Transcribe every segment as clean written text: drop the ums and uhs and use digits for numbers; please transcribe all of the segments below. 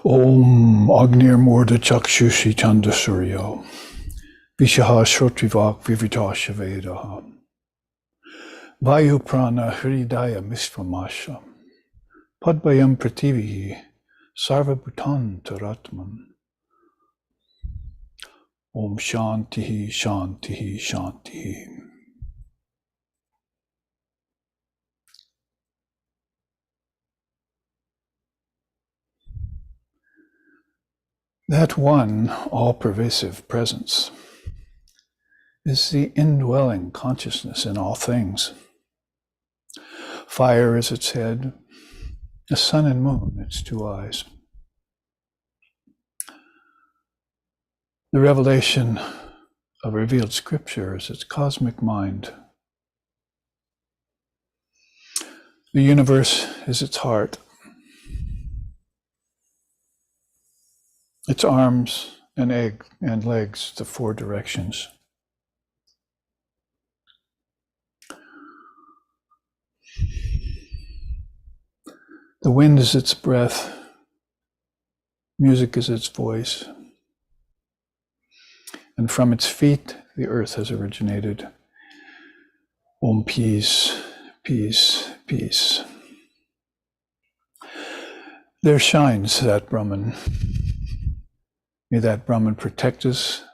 Om Agnirmurda Chakshushi Chandasuryo Vishaha Shrotrivak Vivitasha Vedaha Vayu Prana Hridaya Mishvamasha Padbayam Prativihi Sarvabhutan Taratman Om Shantihi Shantihi Shantihi. That one all-pervasive presence is the indwelling consciousness in all things. Fire is its head, the sun and moon its two eyes. The revelation of revealed scripture is its cosmic mind. The universe is its heart. Its arms and legs, the four directions. The wind is its breath. Music is its voice. And from its feet, the earth has originated. Om peace, peace, peace. There shines that Brahman. May that Brahman protect us,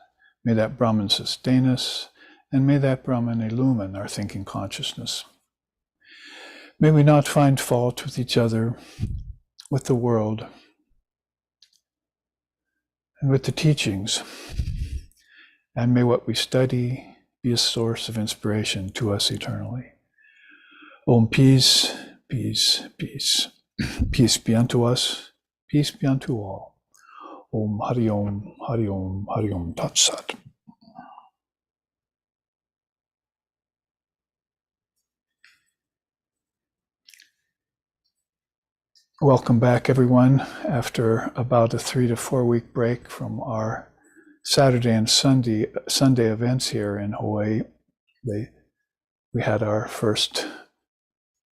may that Brahman sustain us, and may that Brahman illumine our thinking consciousness. May we not find fault with each other, with the world, and with the teachings, and may what we study be a source of inspiration to us eternally. Om peace, peace, peace. Peace be unto us, peace be unto all. Om Hari Om, Hari Om, Hari Om Tat Sat. Welcome back, everyone, after about a 3 to 4 week break from our Saturday and Sunday events here in Hawaii. We had our first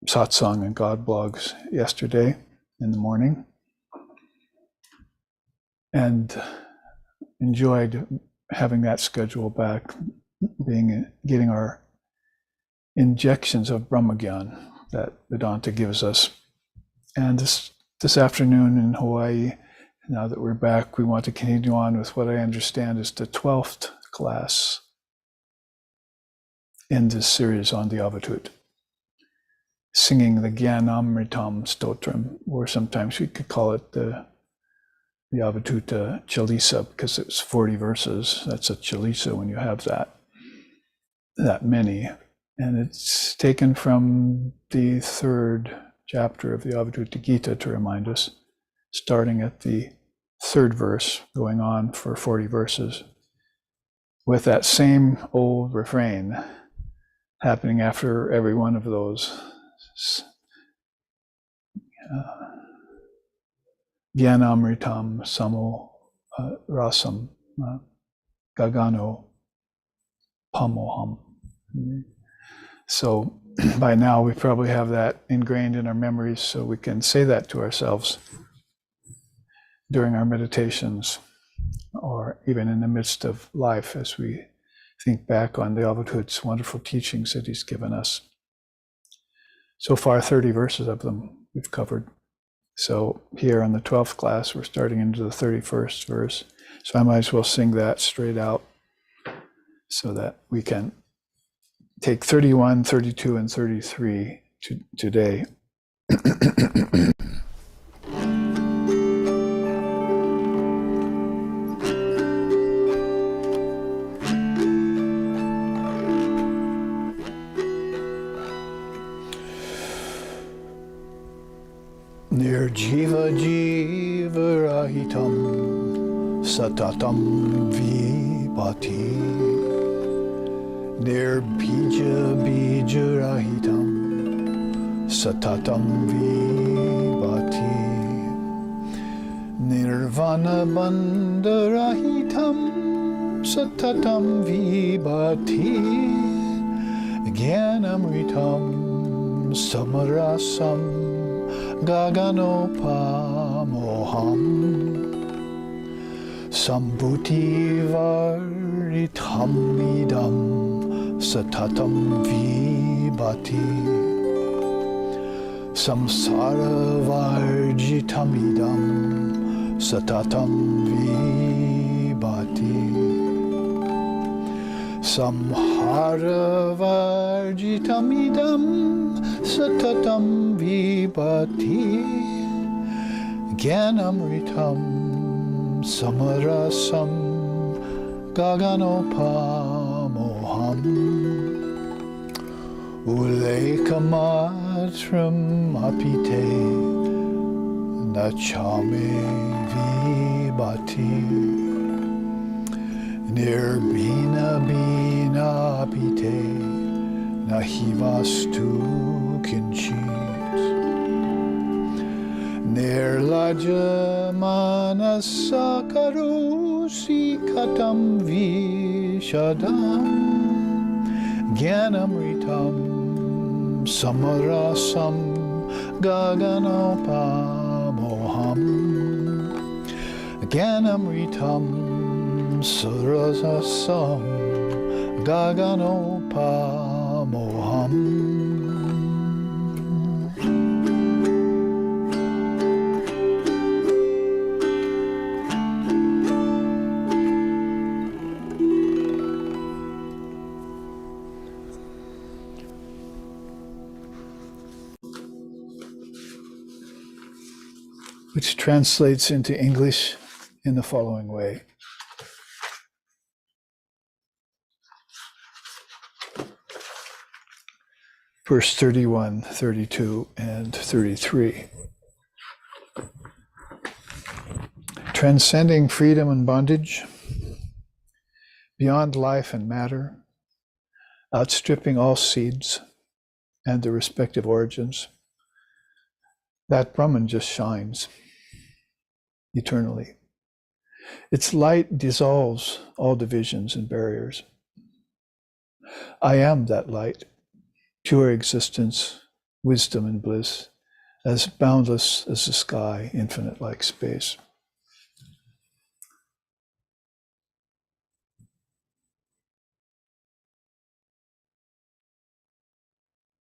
satsang and God blogs yesterday in the morning, and enjoyed having that schedule back, getting our injections of Brahmagyan that Vedanta gives us. And this afternoon in Hawaii, now that we're back, we want to continue on with what I understand is the 12th class in this series on the Avadhut, singing the Gyanamritam Stotram, or sometimes we could call it the Avadhuta Chalisa, because it's 40 verses. That's a Chalisa when you have that many. And it's taken from the 3rd chapter of the Avadhuta Gita to remind us, starting at the 3rd verse, going on for 40 verses, with that same old refrain happening after every one of those. Gyanamritam samo rasam gagano pamoham. So by now we probably have that ingrained in our memories, so we can say that to ourselves during our meditations, or even in the midst of life as we think back on the Avadhut's wonderful teachings that he's given us. So far, 30 verses of them we've covered. So here on the 12th class, we're starting into the 31st verse. So I might as well sing that straight out so that we can take 31, 32, and 33 today. Nirjiva jiva rahitam satatam vibhati. Nirbija bija rahitam satatam vibhati. Nirvana bandha rahitam satatam vibhati. Gyanamritam samarasam Gaganopa pamoham sambhuti varitam idam satatam vibhati samsara varjitam idam satatam vibhati samhara varjitam idam satatam vibhati Gyanamritam samarasam gaganopamoham ulekamatram apite nachame vibhati nirbhina bhina apite nahivastu kinchit nirlaja manasa karosi katam vishadam gyanamritam samarasam gaganopamoham gyanamritam sarasasam gaganopamoham. Which translates into English in the following way. Verse 31, 32, and 33. Transcending freedom and bondage, beyond life and matter, outstripping all seeds and their respective origins, that Brahman just shines eternally. Its light dissolves all divisions and barriers. I am that light, pure existence, wisdom and bliss, as boundless as the sky, infinite like space.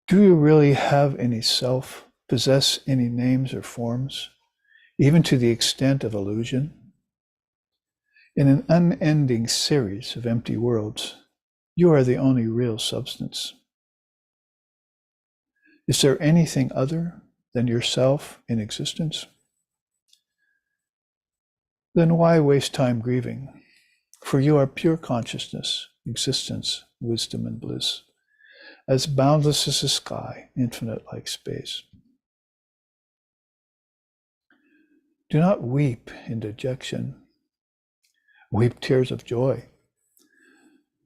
Do you really have any self, possess any names or forms, even to the extent of illusion? In an unending series of empty worlds, you are the only real substance. Is there anything other than yourself in existence? Then why waste time grieving? For you are pure consciousness, existence, wisdom, and bliss, as boundless as the sky, infinite like space. Do not weep in dejection. Weep tears of joy.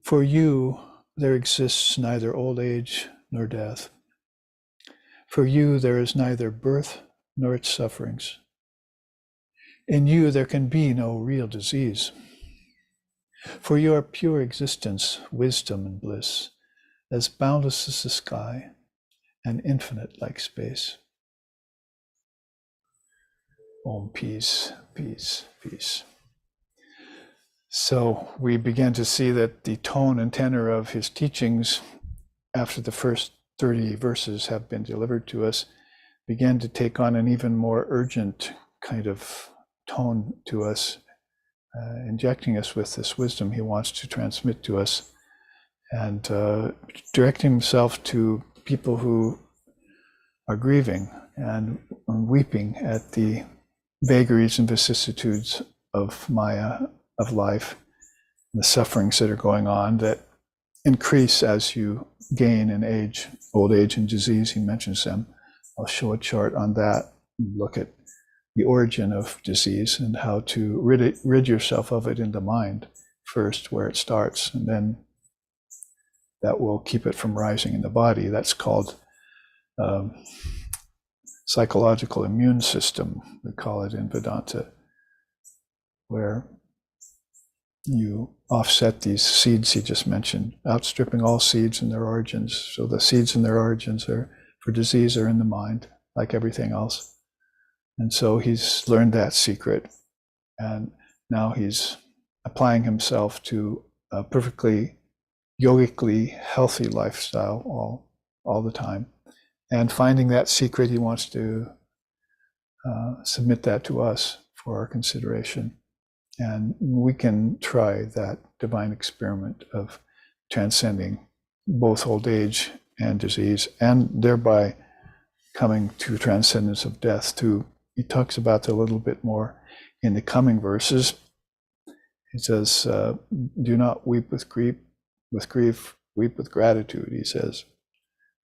For you, there exists neither old age nor death. For you, there is neither birth nor its sufferings. In you, there can be no real disease. For you are pure existence, wisdom, and bliss, as boundless as the sky and infinite like space. Om, peace, peace, peace. So we began to see that the tone and tenor of his teachings, after the first 30 verses have been delivered to us, began to take on an even more urgent kind of tone to us, injecting us with this wisdom he wants to transmit to us, and directing himself to people who are grieving and weeping at the vagaries and vicissitudes of Maya, of life, and the sufferings that are going on that increase as you gain in age, old age and disease. He mentions them. I'll show a chart on that and look at the origin of disease and how to rid yourself of it in the mind first, where it starts, and then that will keep it from rising in the body. That's called psychological immune system, we call it in Vedanta, where you offset these seeds he just mentioned, outstripping all seeds and their origins. So the seeds and their origins are for disease are in the mind, like everything else. And so he's learned that secret, and now he's applying himself to a perfectly yogically healthy lifestyle all the time. And finding that secret, he wants to submit that to us for our consideration. And we can try that divine experiment of transcending both old age and disease, and thereby coming to transcendence of death too. He talks about that a little bit more in the coming verses. He says, do not weep with grief, weep with gratitude, he says.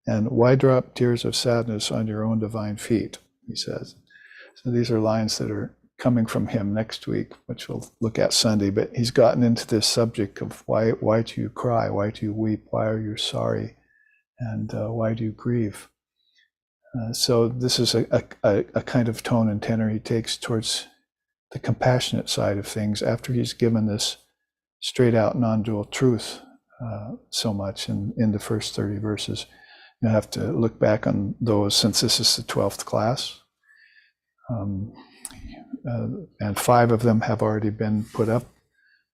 And why drop tears of sadness on your own divine feet, he says. So these are lines that are coming from him next week, which we'll look at Sunday. But he's gotten into this subject of why do you cry? Why do you weep? Why are you sorry? And why do you grieve? So this is a kind of tone and tenor he takes towards the compassionate side of things after he's given this straight out non-dual truth so much in the first 30 verses. You'll have to look back on those since this is the 12th class. And 5 of them have already been put up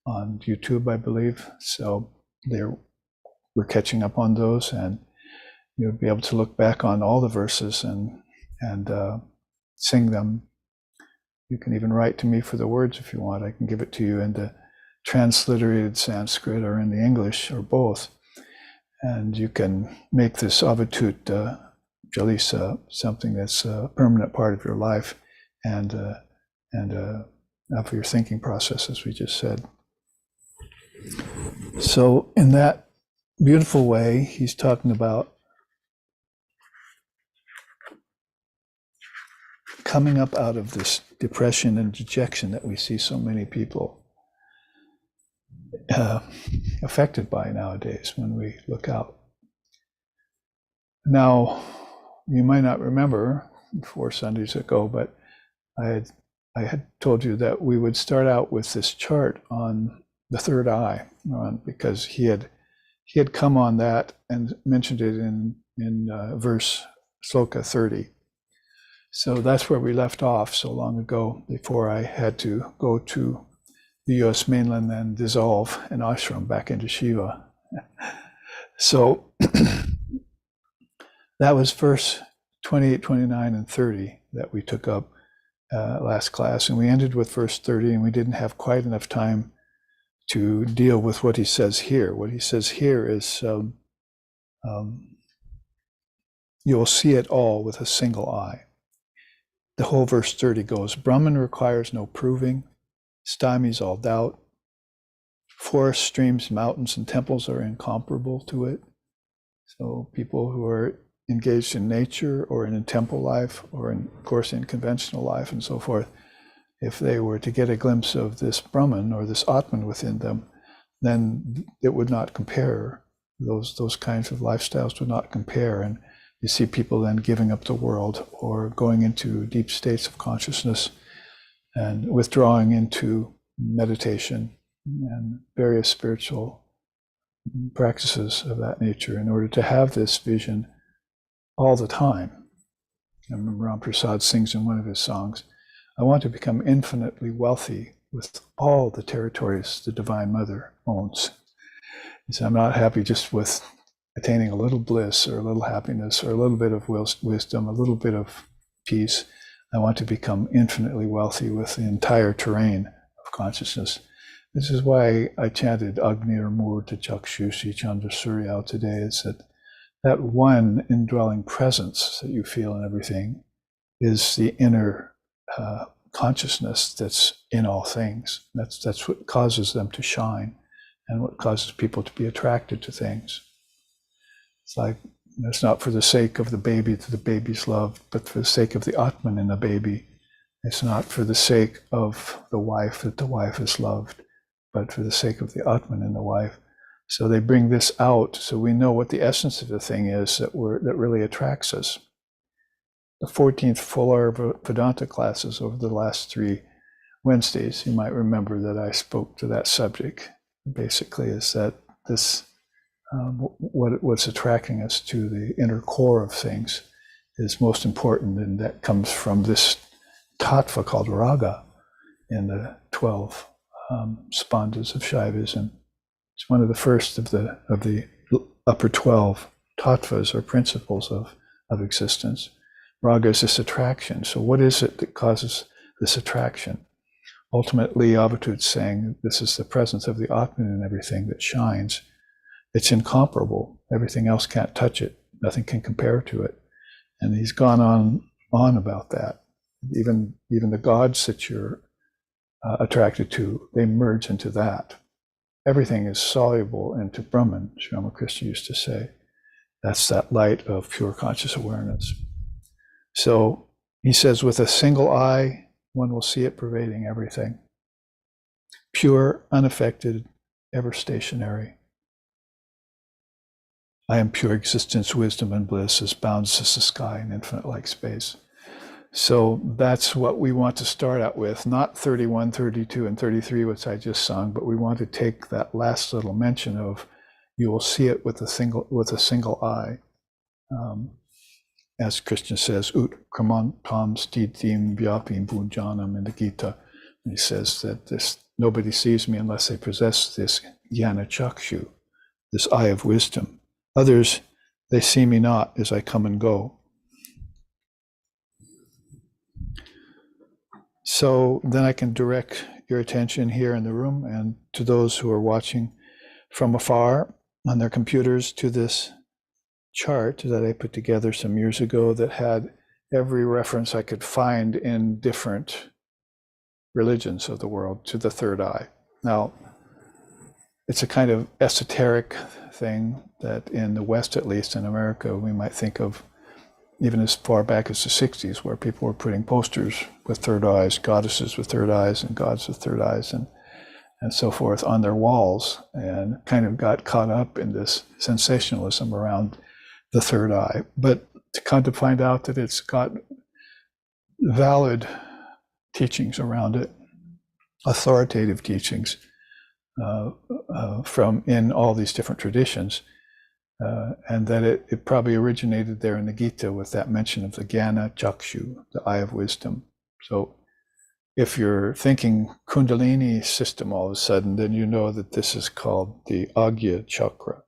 on YouTube, I believe. So we're catching up on those, and you'll be able to look back on all the verses and sing them. You can even write to me for the words if you want. I can give it to you in the transliterated Sanskrit or in the English or both. And you can make this Avadhut Jalisa something that's a permanent part of your life and for your thinking process, as we just said. So in that beautiful way, he's talking about coming up out of this depression and dejection that we see so many people affected by nowadays when we look out. Now, you might not remember 4 Sundays ago, but I had told you that we would start out with this chart on the third eye, because he had come on that and mentioned it in verse Sloka 30. So that's where we left off so long ago, before I had to go to the US mainland and dissolve an ashram back into Shiva. So that was verse 28, 29, and 30 that we took up last class, and we ended with verse 30, and we didn't have quite enough time to deal with what he says here. What he says here is, you will see it all with a single eye. The whole verse 30 goes, Brahman requires no proving, stymies all doubt. Forests, streams, mountains, and temples are incomparable to it. So people who are engaged in nature or in temple life or of course in conventional life and so forth, if they were to get a glimpse of this Brahman or this Atman within them, then it would not compare. Those kinds of lifestyles would not compare. And you see people then giving up the world or going into deep states of consciousness and withdrawing into meditation and various spiritual practices of that nature in order to have this vision all the time. I remember Ram Prasad sings in one of his songs, I want to become infinitely wealthy with all the territories the Divine Mother owns. He said, I'm not happy just with attaining a little bliss or a little happiness or a little bit of wisdom, a little bit of peace. I want to become infinitely wealthy with the entire terrain of consciousness. This is why I chanted Agnir Murta Chakshushi Chandra Suryao today, is that one indwelling presence that you feel in everything is the inner consciousness that's in all things. That's what causes them to shine and what causes people to be attracted to things. It's like, it's not for the sake of the baby that the baby's loved, but for the sake of the Atman in the baby. It's not for the sake of the wife that the wife is loved, but for the sake of the Atman in the wife. So they bring this out so we know what the essence of the thing is that really attracts us. The 14th full hour Vedanta classes over the last 3 Wednesdays, you might remember that I spoke to that subject. Basically, is that this, what's attracting us to the inner core of things is most important, and that comes from this tattva called raga in the 12 spandhas of Shaivism. It's one of the first of the upper 12 tattvas or principles of existence. Raga is this attraction. So what is it that causes this attraction? Ultimately, Avadhut's saying this is the presence of the Atman in everything that shines. It's incomparable. Everything else can't touch it. Nothing can compare to it. And he's gone on about that. Even the gods that you're attracted to, they merge into that. Everything is soluble into Brahman, Sri Ramakrishna used to say. That's that light of pure conscious awareness. So he says, with a single eye, one will see it pervading everything. Pure, unaffected, ever stationary. I am pure existence, wisdom, and bliss, as boundless as the sky and infinite like space. So that's what we want to start out with, not 31, 32, and 33, which I just sung, but we want to take that last little mention of you will see it with a single eye. As Krishna says, ut kramantam stitim vyapim bhujanam in the Gita. He says that nobody sees me unless they possess this jnana chakshu, this eye of wisdom. Others, they see me not as I come and go. So then I can direct your attention here in the room and to those who are watching from afar on their computers to this chart that I put together some years ago that had every reference I could find in different religions of the world to the third eye. Now, it's a kind of esoteric thing that in the West, at least in America, we might think of even as far back as the 60s, where people were putting posters with third eyes, goddesses with third eyes and gods with third eyes and so forth on their walls, and kind of got caught up in this sensationalism around the third eye. But to come to find out that it's got valid teachings around it, authoritative teachings from in all these different traditions, and that it probably originated there in the Gita with that mention of the jnana chakshu, the eye of wisdom. So if you're thinking Kundalini system all of a sudden, then you know that this is called the Agya chakra.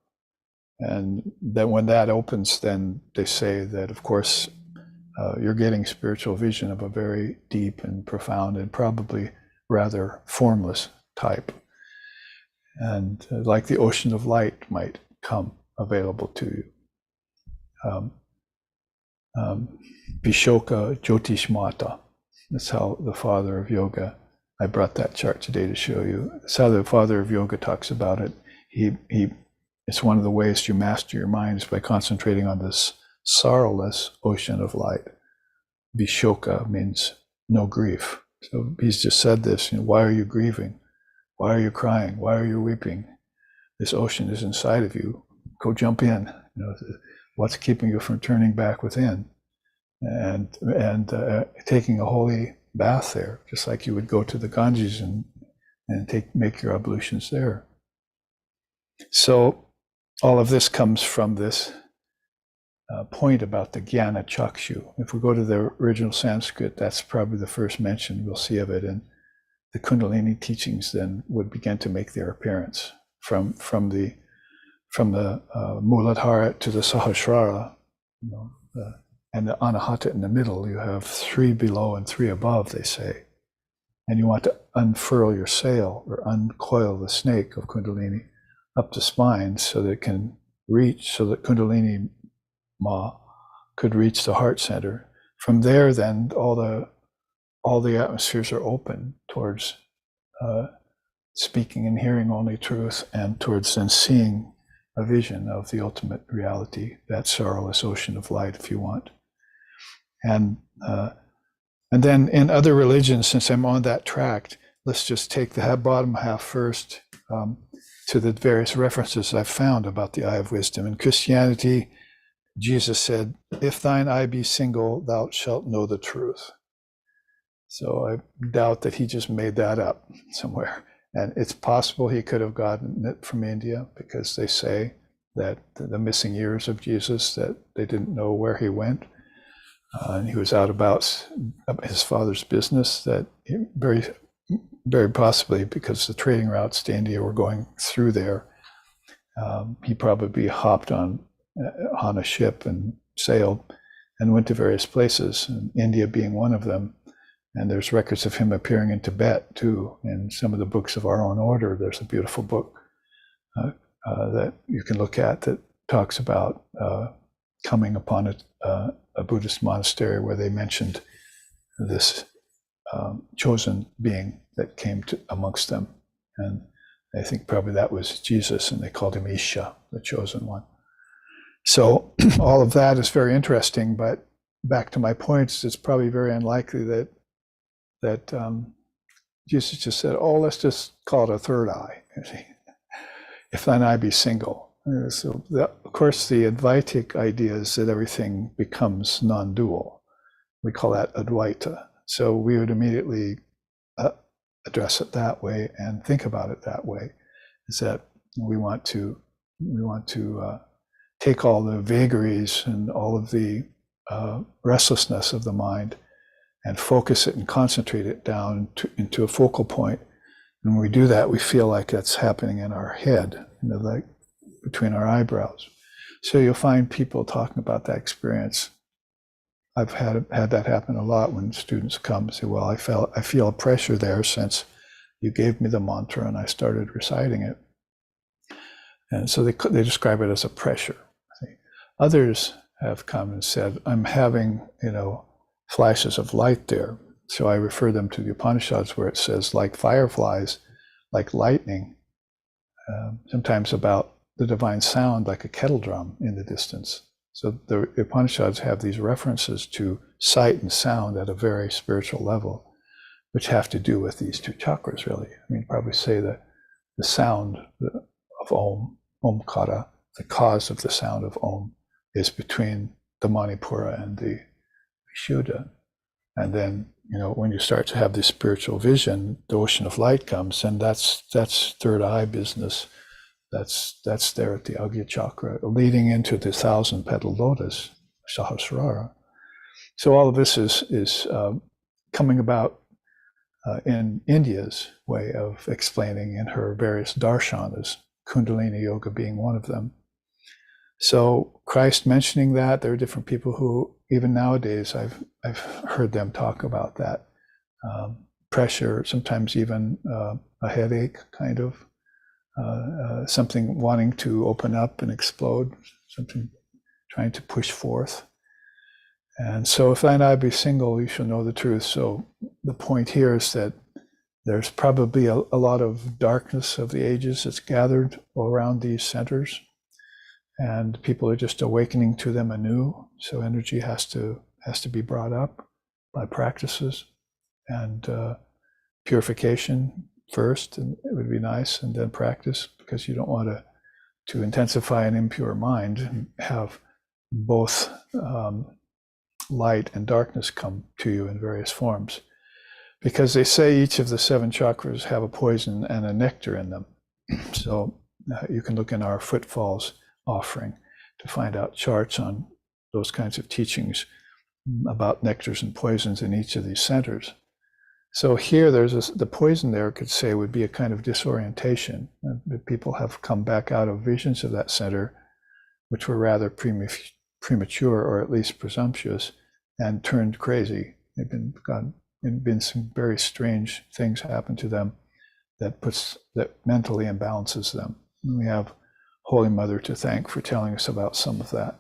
And then when that opens, then they say that, of course, you're getting spiritual vision of a very deep and profound and probably rather formless type. And like the ocean of light might come available to you. Vishoka Jyotishmata. That's how the father of yoga, I brought that chart today to show you. That's how the father of yoga talks about it. It's one of the ways to master your mind is by concentrating on this sorrowless ocean of light. Vishoka means no grief. So he's just said this, why are you grieving? Why are you crying? Why are you weeping? This ocean is inside of you. Go jump in. What's keeping you from turning back within? And taking a holy bath there, just like you would go to the Ganges and make your ablutions there. So all of this comes from this point about the jnana chakshu. If we go to the original Sanskrit, that's probably the first mention we'll see of it, and the Kundalini teachings then would begin to make their appearance from the Muladhara to the Sahasrara, and the Anahata in the middle. You have 3 below and 3 above, they say. And you want to unfurl your sail or uncoil the snake of Kundalini up the spine so that it can reach, so that Kundalini Ma could reach the heart center. From there, then, all the atmospheres are open towards speaking and hearing only truth, and towards then seeing a vision of the ultimate reality, that sorrowless ocean of light, if you want. And then in other religions, since I'm on that tract, let's just take the bottom half first to the various references I've found about the eye of wisdom. In Christianity, Jesus said, if thine eye be single, thou shalt know the truth. So I doubt that he just made that up somewhere. And it's possible he could have gotten it from India, because they say that the missing years of Jesus, that they didn't know where he went. and he was out about his father's business, that very, very possibly because the trading routes to India were going through there, he probably hopped on a ship and sailed and went to various places, and India being one of them. And there's records of him appearing in Tibet too. In some of the books of our own order, there's a beautiful book that you can look at that talks about coming upon a Buddhist monastery where they mentioned this chosen being that came amongst them. And I think probably that was Jesus, and they called him Isha, the chosen one. So all of that is very interesting, but back to my points, it's probably very unlikely that Jesus just said, oh, let's just call it a third eye, if thine eye be single. So of course, the Advaitic idea is that everything becomes non-dual. We call that Advaita. So we would immediately address it that way and think about it that way, is that we want to take all the vagaries and all of the restlessness of the mind and focus it and concentrate it down into a focal point. And when we do that, we feel like that's happening in our head, like between our eyebrows. So you'll find people talking about that experience. I've had that happen a lot when students come and say, well, I feel a pressure there since you gave me the mantra and I started reciting it. And so they describe it as a pressure. Others have come and said, I'm having, flashes of light there. So I refer them to the Upanishads where it says, like fireflies, like lightning, sometimes about the divine sound like a kettle drum in the distance. So the Upanishads have these references to sight and sound at a very spiritual level, which have to do with these two chakras, really. I mean, probably say that the sound of Om, Omkara, the cause of the sound of Om, is between the Manipura and the Vishuddha. And then, when you start to have this spiritual vision, the ocean of light comes, and that's third eye business. That's there at the Agya chakra, leading into the 1,000-petaled lotus, Sahasrara. So all of this is coming about in India's way of explaining in her various darshanas, Kundalini Yoga being one of them. So Christ mentioning that, there are different people who, even nowadays, I've heard them talk about that pressure, sometimes even a headache, kind of something wanting to open up and explode, something trying to push forth. And so, if thine eye be single, you shall know the truth. So the point here is that there's probably a lot of darkness of the ages that's gathered around these centers, and people are just awakening to them anew. So energy has to be brought up by practices and purification first, and it would be nice, and then practice, because you don't want to intensify an impure mind and have both light and darkness come to you in various forms. Because they say each of the 7 chakras have a poison and a nectar in them. So you can look in our Footfalls offering to find out charts on those kinds of teachings about nectars and poisons in each of these centers. So here, the poison there, could say, would be a kind of disorientation. People have come back out of visions of that center, which were rather premature, or at least presumptuous, and turned crazy. They've been some very strange things happen to them that mentally imbalances them. And we have Holy Mother to thank for telling us about some of that.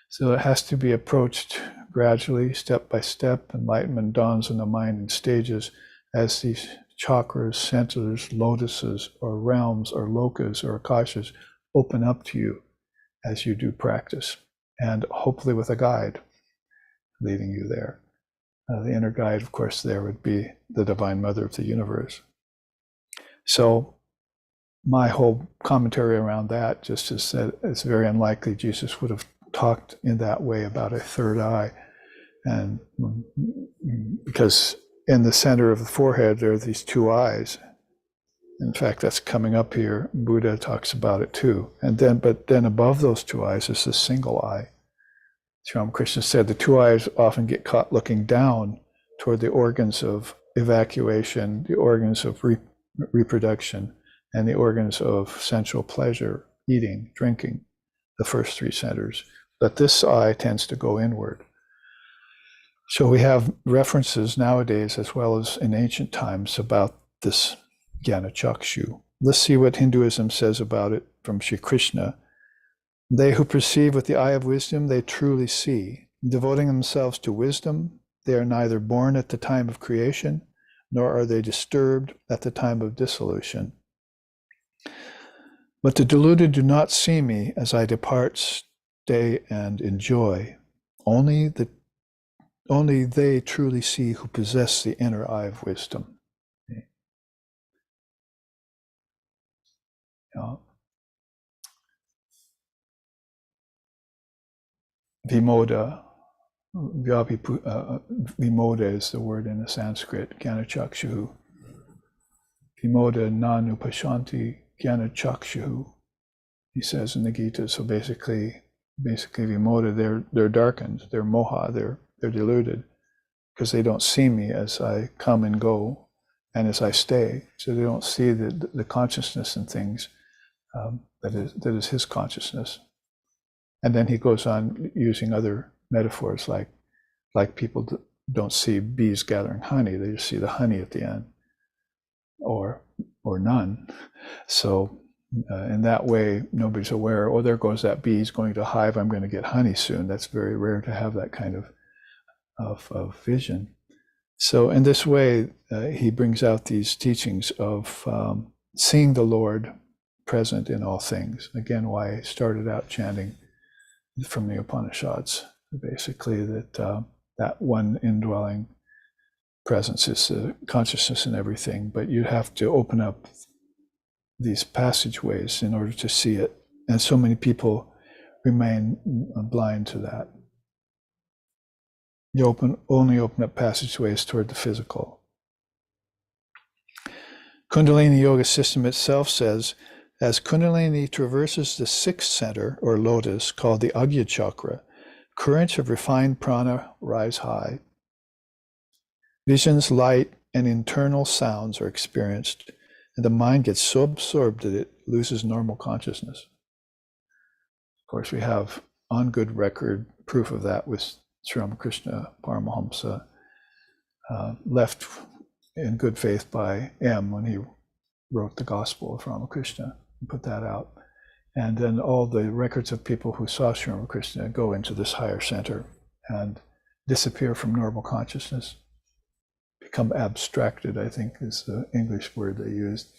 So it has to be approached gradually, step by step. Enlightenment dawns in the mind in stages as these chakras, centers, lotuses, or realms, or lokas, or akashas open up to you as you do practice, and hopefully with a guide leading you there. The inner guide, of course, there would be the Divine Mother of the universe. So my whole commentary around that just is that it's very unlikely Jesus would have talked in that way about a third eye, and because in the center of the forehead there are these 2 eyes. In fact, that's coming up here. Buddha talks about it too. But then above those 2 eyes is a single eye. Sri Ramakrishna said the two eyes often get caught looking down toward the organs of evacuation, the organs of reproduction, and the organs of sensual pleasure, eating, drinking, the first three centers. But this eye tends to go inward. So we have references nowadays, as well as in ancient times, about this Jnana Chakshu. Let's see what Hinduism says about it from Sri Krishna. They who perceive with the eye of wisdom, they truly see. Devoting themselves to wisdom, they are neither born at the time of creation, nor are they disturbed at the time of dissolution. But the deluded do not see me as I depart, stay, and enjoy. Only they truly see who possess the inner eye of wisdom. Yeah. Vimoda, Vimoda is the word in the Sanskrit, Jnanachakshu. Vimoda nanupashanti Jnanachakshu, he says in the Gita. So basically Vimoda, they're darkened, they're moha, they're deluded, because they don't see me as I come and go and as I stay. So they don't see the consciousness in things that is his consciousness. And then he goes on using other metaphors like people don't see bees gathering honey, they just see the honey at the end, or none. So in that way, nobody's aware, oh, there goes that bee, he's going to a hive, I'm going to get honey soon. That's very rare to have that kind of vision. So in this way, he brings out these teachings of seeing the Lord present in all things. Again, why I started out chanting from the Upanishads, basically that one indwelling presence is consciousness in everything, but you have to open up these passageways in order to see it. And so many people remain blind to that. You only open up passageways toward the physical. Kundalini Yoga system itself says, as Kundalini traverses the sixth center, or lotus, called the Agya Chakra, currents of refined prana rise high. Visions, light, and internal sounds are experienced, and the mind gets so absorbed that it loses normal consciousness. Of course, we have on good record proof of that with Sri Ramakrishna Paramahamsa, left in good faith by M when he wrote the Gospel of Ramakrishna and put that out. And then all the records of people who saw Sri Ramakrishna go into this higher center and disappear from normal consciousness, become abstracted, I think is the English word they used,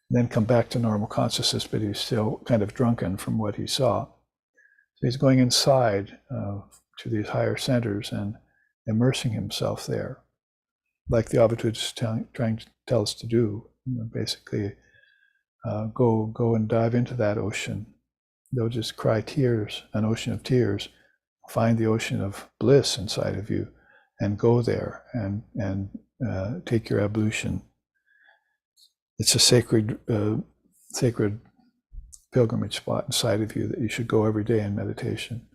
then come back to normal consciousness, but he's still kind of drunken from what he saw. So he's going inside to these higher centers and immersing himself there, like the Avadhut is trying to tell us to do. Basically, go and dive into that ocean. They'll just cry tears, an ocean of tears. Find the ocean of bliss inside of you, and go there and take your ablution. It's a sacred pilgrimage spot inside of you that you should go every day in meditation.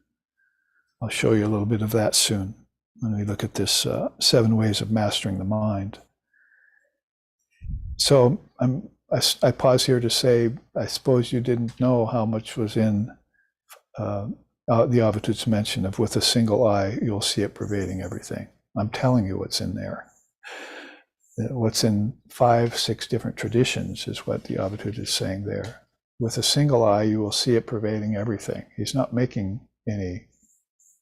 I'll show you a little bit of that soon when we look at this 7 ways of mastering the mind. So I pause here to say, I suppose you didn't know how much was in the Avadhut's mention of with a single eye, you'll see it pervading everything. I'm telling you what's in there. What's in 5, 6 different traditions is what the Avadhut is saying there. With a single eye, you will see it pervading everything. He's not making any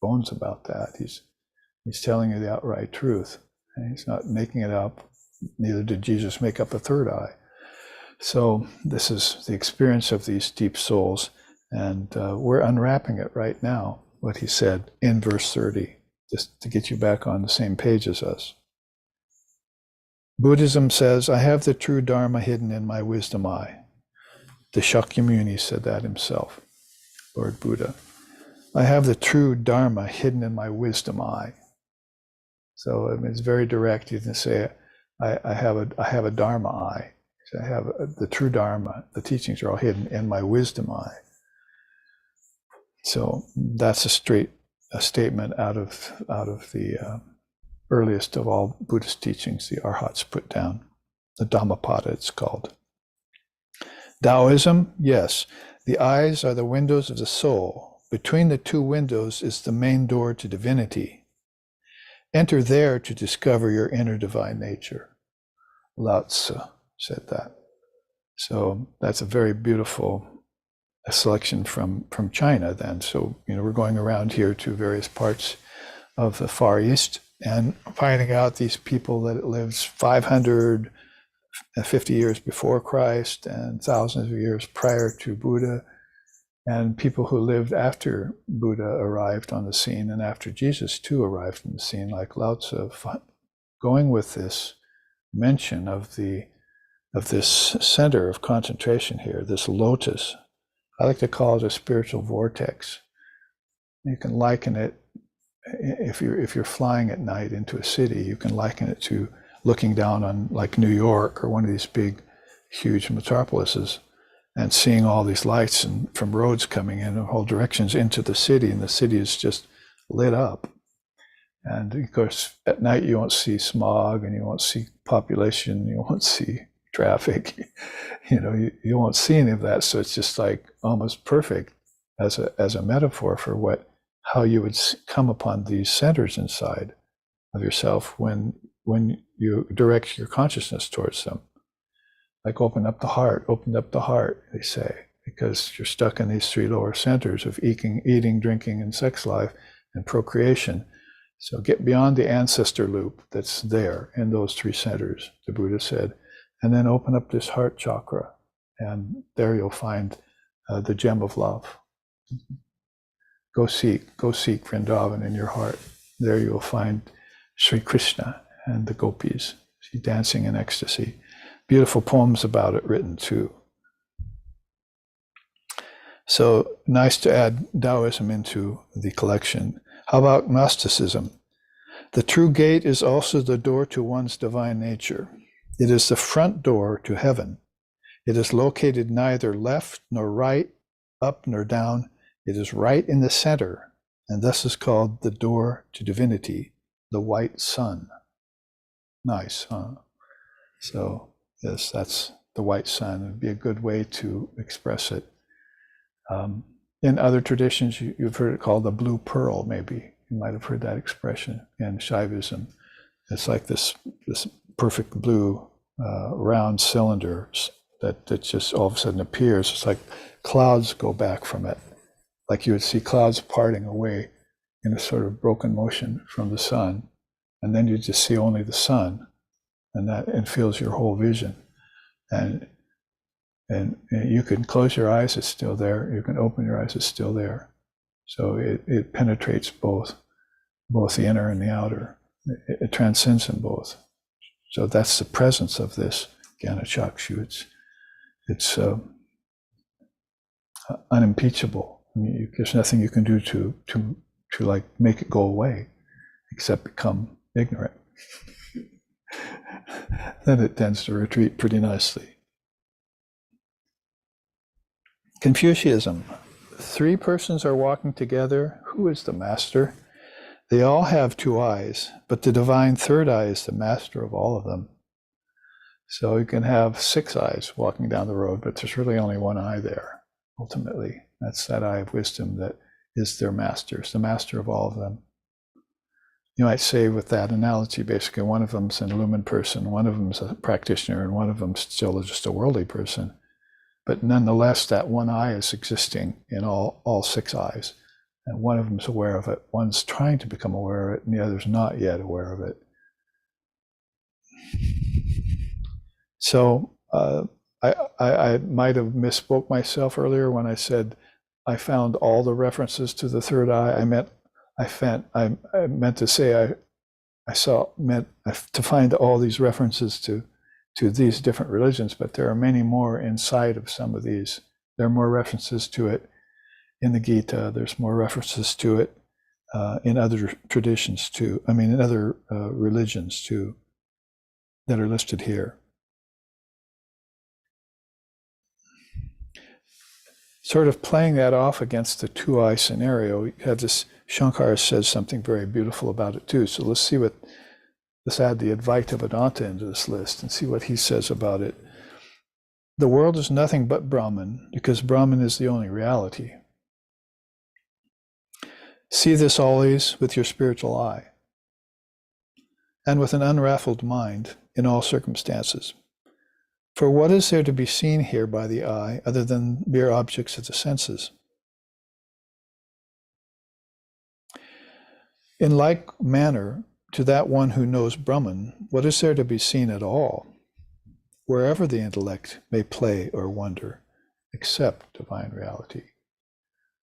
bones about that. He's telling you the outright truth. And he's not making it up. Neither did Jesus make up a third eye. So this is the experience of these deep souls, and we're unwrapping it right now, what he said in verse 30, just to get you back on the same page as us. Buddhism says, I have the true Dharma hidden in my wisdom eye. The Shakyamuni said that himself, Lord Buddha. I have the true Dharma hidden in my wisdom eye. So I mean, it's very direct. You can say, I have a Dharma eye. So I have the true Dharma. The teachings are all hidden in my wisdom eye. So that's a straight a statement out of the earliest of all Buddhist teachings the Arhats put down. The Dhammapada, it's called. Taoism, yes. The eyes are the windows of the soul. Between the two windows is the main door to divinity. Enter there to discover your inner divine nature. Lao Tzu said that. So that's a very beautiful selection from China then. So, we're going around here to various parts of the Far East and finding out these people that lived 550 years before Christ and thousands of years prior to Buddha, and people who lived after Buddha arrived on the scene and after Jesus too arrived on the scene, like Lao Tzu, going with this mention of this center of concentration here, this lotus. I like to call it a spiritual vortex. You can liken it, if you're flying at night into a city, you can liken it to looking down on like New York or one of these big, huge metropolises and seeing all these lights and from roads coming in all directions into the city, and the city is just lit up. And of course, at night you won't see smog, and you won't see population, you won't see traffic, you won't see any of that. So it's just like almost perfect as a metaphor for how you would come upon these centers inside of yourself when you direct your consciousness towards them. Like open up the heart, they say, because you're stuck in these three lower centers of eating, drinking, and sex life and procreation. So get beyond the ancestor loop that's there in those three centers, the Buddha said, and then open up this heart chakra, and there you'll find the gem of love. Go seek Vrindavan in your heart. There you'll find Sri Krishna and the gopis, dancing in ecstasy. Beautiful poems about it written too. So nice to add Taoism into the collection. How about Gnosticism? The true gate is also the door to one's divine nature. It is the front door to heaven. It is located neither left nor right, up nor down. It is right in the center, and thus is called the door to divinity, the white sun. Nice, huh? So, yes, that's the white sun. It would be a good way to express it. In other traditions, you've heard it called the blue pearl, maybe. You might have heard that expression in Shaivism. It's like this perfect blue round cylinder that just all of a sudden appears. It's like clouds go back from it. Like you would see clouds parting away in a sort of broken motion from the sun. And then you just see only the sun, and that fills your whole vision. And you can close your eyes, it's still there. You can open your eyes, it's still there. So it penetrates both the inner and the outer. It transcends them both. So that's the presence of this Jnana Chakshu. It's unimpeachable. I mean, there's nothing you can do to like make it go away, except become ignorant. Then it tends to retreat pretty nicely. Confucianism. Three persons are walking together. Who is the master? They all have two eyes, but the divine third eye is the master of all of them. So you can have six eyes walking down the road, but there's really only one eye there, ultimately. That's that eye of wisdom that is their master. It's the master of all of them. You might say with that analogy, basically, one of them's an illumined person, one of them's a practitioner, and one of them's still just a worldly person. But nonetheless, that one eye is existing in all six eyes. And one of them's aware of it. One's trying to become aware of it, and the other's not yet aware of it. So I might have misspoke myself earlier when I said I found all the references to the third eye. I meant to say meant to find all these references to these different religions, but there are many more inside of some of these. There are more references to it in the Gita. There's more references to it in other traditions too. I mean, in other religions too, that are listed here. Sort of playing that off against the two-eye scenario, you have this Shankara says something very beautiful about it too. So let's add the Advaita Vedanta into this list and see what he says about it. The world is nothing but Brahman, because Brahman is the only reality. See this always with your spiritual eye, and with an unraveled mind in all circumstances. For what is there to be seen here by the eye other than mere objects of the senses? In like manner, to that one who knows Brahman, what is there to be seen at all, wherever the intellect may play or wonder, except divine reality?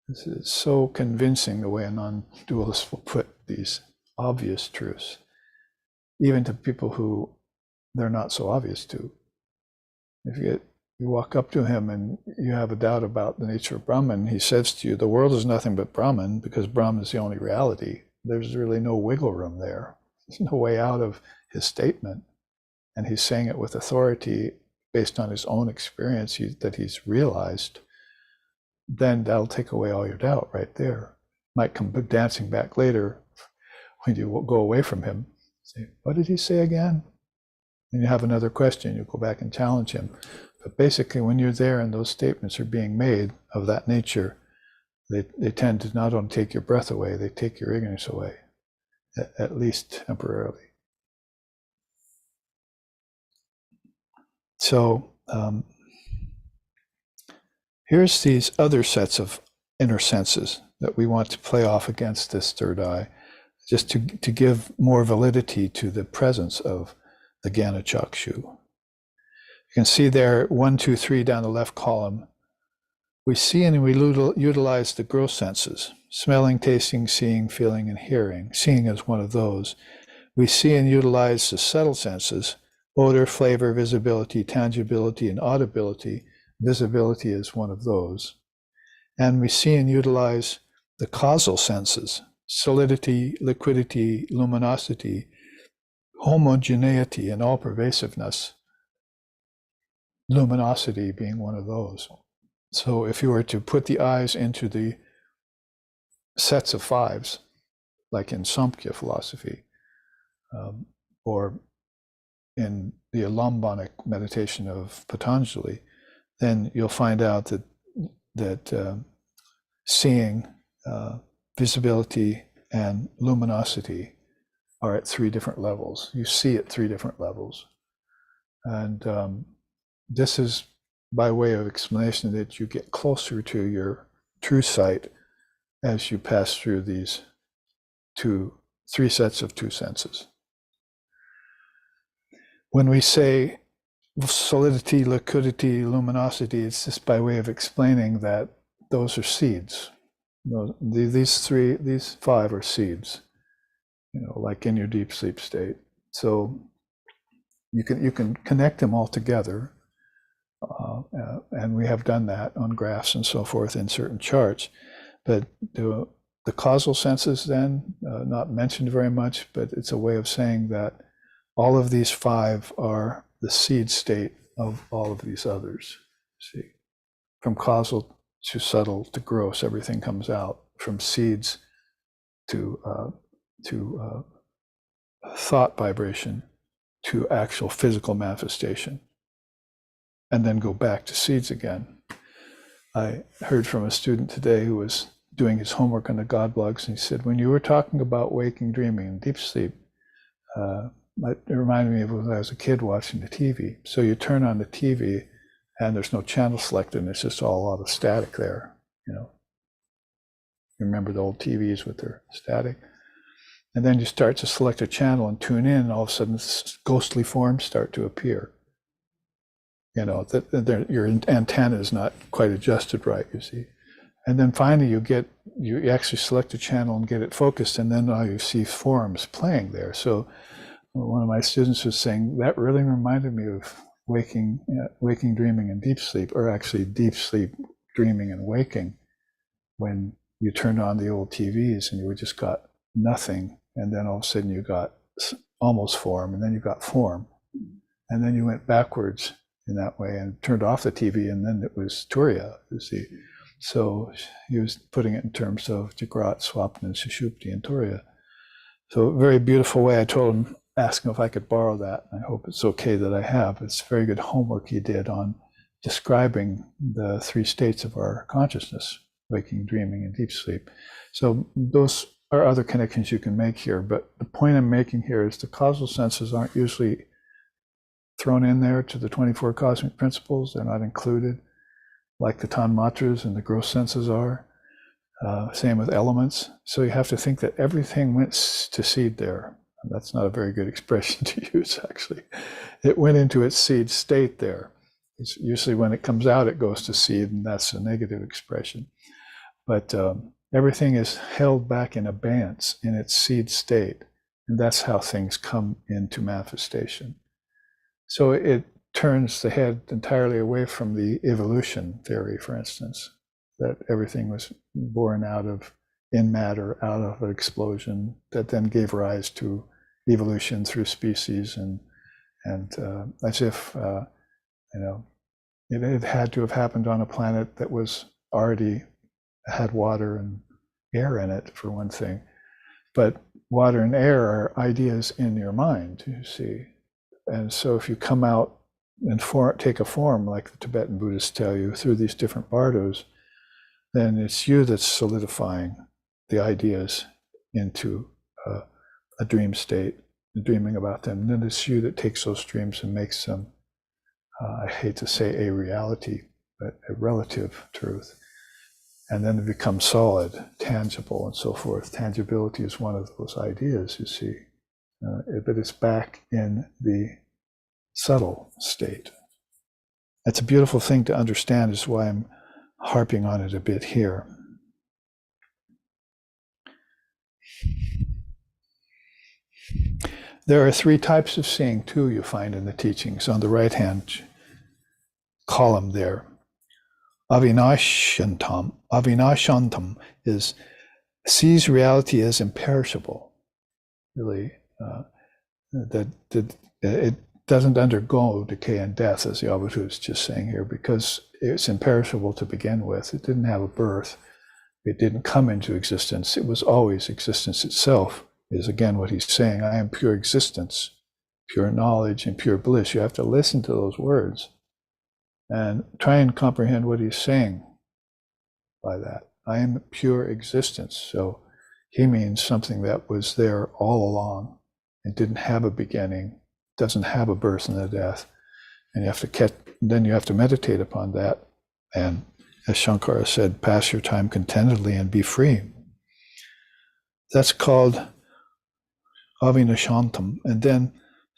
This is so convincing, the way a non-dualist will put these obvious truths, even to people who they're not so obvious to. If you walk up to him and you have a doubt about the nature of Brahman, he says to you, the world is nothing but Brahman, because Brahman is the only reality. There's really no wiggle room there. There's no way out of his statement. And he's saying it with authority based on his own experience that he's realized. Then that'll take away all your doubt right there. Might come dancing back later when you go away from him. Say, what did he say again? And you have another question, you go back and challenge him. But basically, when you're there and those statements are being made of that nature, they tend to not only take your breath away, they take your ignorance away, at least temporarily. So here's these other sets of inner senses that we want to play off against this third eye, just to give more validity to the presence of the Jnana Chakshu. You can see there, 1, 2, 3 down the left column. We see and we utilize the gross senses, smelling, tasting, seeing, feeling, and hearing. Seeing is one of those. We see and utilize the subtle senses, odor, flavor, visibility, tangibility, and audibility. Visibility is one of those. And we see and utilize the causal senses, solidity, liquidity, luminosity, homogeneity, and all-pervasiveness. Luminosity being one of those. So if you were to put the eyes into the sets of fives, like in Samkhya philosophy, or in the Alambanic meditation of Patanjali, then you'll find out that seeing, visibility, and luminosity are at 3 different levels. You see at 3 different levels. And this is by way of explanation that you get closer to your true sight as you pass through these 3 sets of 2 senses. When we say solidity, liquidity, luminosity, it's just by way of explaining that those are seeds. These 5 are seeds, like in your deep sleep state. So you can connect them all together. And we have done that on graphs and so forth in certain charts. But the causal senses then, not mentioned very much, but it's a way of saying that all of these 5 are the seed state of all of these others. See, from causal to subtle to gross, everything comes out. From seeds to thought vibration to actual physical manifestation, and then go back to seeds again. I heard from a student today who was doing his homework on the God blogs, and he said, when you were talking about waking, dreaming, and deep sleep, it reminded me of when I was a kid watching the TV. So you turn on the TV and there's no channel selected, and it's just all a lot of static there, You remember the old TVs with their static? And then you start to select a channel and tune in, and all of a sudden ghostly forms start to appear. That your antenna is not quite adjusted right, you see. And then finally you actually select a channel and get it focused, and then now you see forms playing there. So one of my students was saying, that really reminded me of waking, dreaming, and deep sleep, or actually deep sleep, dreaming, and waking, when you turned on the old TVs and you just got nothing, and then all of a sudden you got almost form, and then you got form, and then you went backwards in that way and turned off the TV, and then it was Turiya, you see. So he was putting it in terms of Jagrat, Swapna, Sushupti, and Turiya. So a very beautiful way. I told him, asked him if I could borrow that. I hope it's okay that I have. It's very good homework he did on describing the three states of our consciousness: waking, dreaming, and deep sleep. So those are other connections you can make here. But the point I'm making here is the causal senses aren't usually thrown in there to the 24 cosmic principles. They're not included, like the tanmatras and the gross senses are. Same with elements. So you have to think that everything went to seed there. That's not a very good expression to use, actually. It went into its seed state there. It's usually when it comes out, it goes to seed, and that's a negative expression. But everything is held back in abeyance in its seed state, and that's how things come into manifestation. So it turns the head entirely away from the evolution theory, for instance, that everything was born out of in matter, out of an explosion that then gave rise to evolution through species, and as if it had to have happened on a planet that was already had water and air in it, for one thing. But water and air are ideas in your mind, you see. And so if you come out and take a form, like the Tibetan Buddhists tell you, through these different bardos, then it's you that's solidifying the ideas into a dream state, dreaming about them. And then it's you that takes those dreams and makes them, I hate to say a reality, but a relative truth. And then it becomes solid, tangible, and so forth. Tangibility is one of those ideas, you see. But it's back in the subtle state. That's a beautiful thing to understand, is why I'm harping on it a bit here. There are three types of seeing, too, you find in the teachings on the right-hand column there. Avinashantam. Avinashantam sees reality as imperishable. Really, that it doesn't undergo decay and death, as the Avadhut is just saying here, because it's imperishable to begin with. It didn't have a birth. It didn't come into existence. It was always existence itself, is again what he's saying. I am pure existence, pure knowledge, and pure bliss. You have to listen to those words and try and comprehend what he's saying by that. I am pure existence. So he means something that was there all along. It didn't have a beginning, doesn't have a birth and a death. And then you have to meditate upon that. And as Shankara said, pass your time contentedly and be free. That's called Avinashantam. And then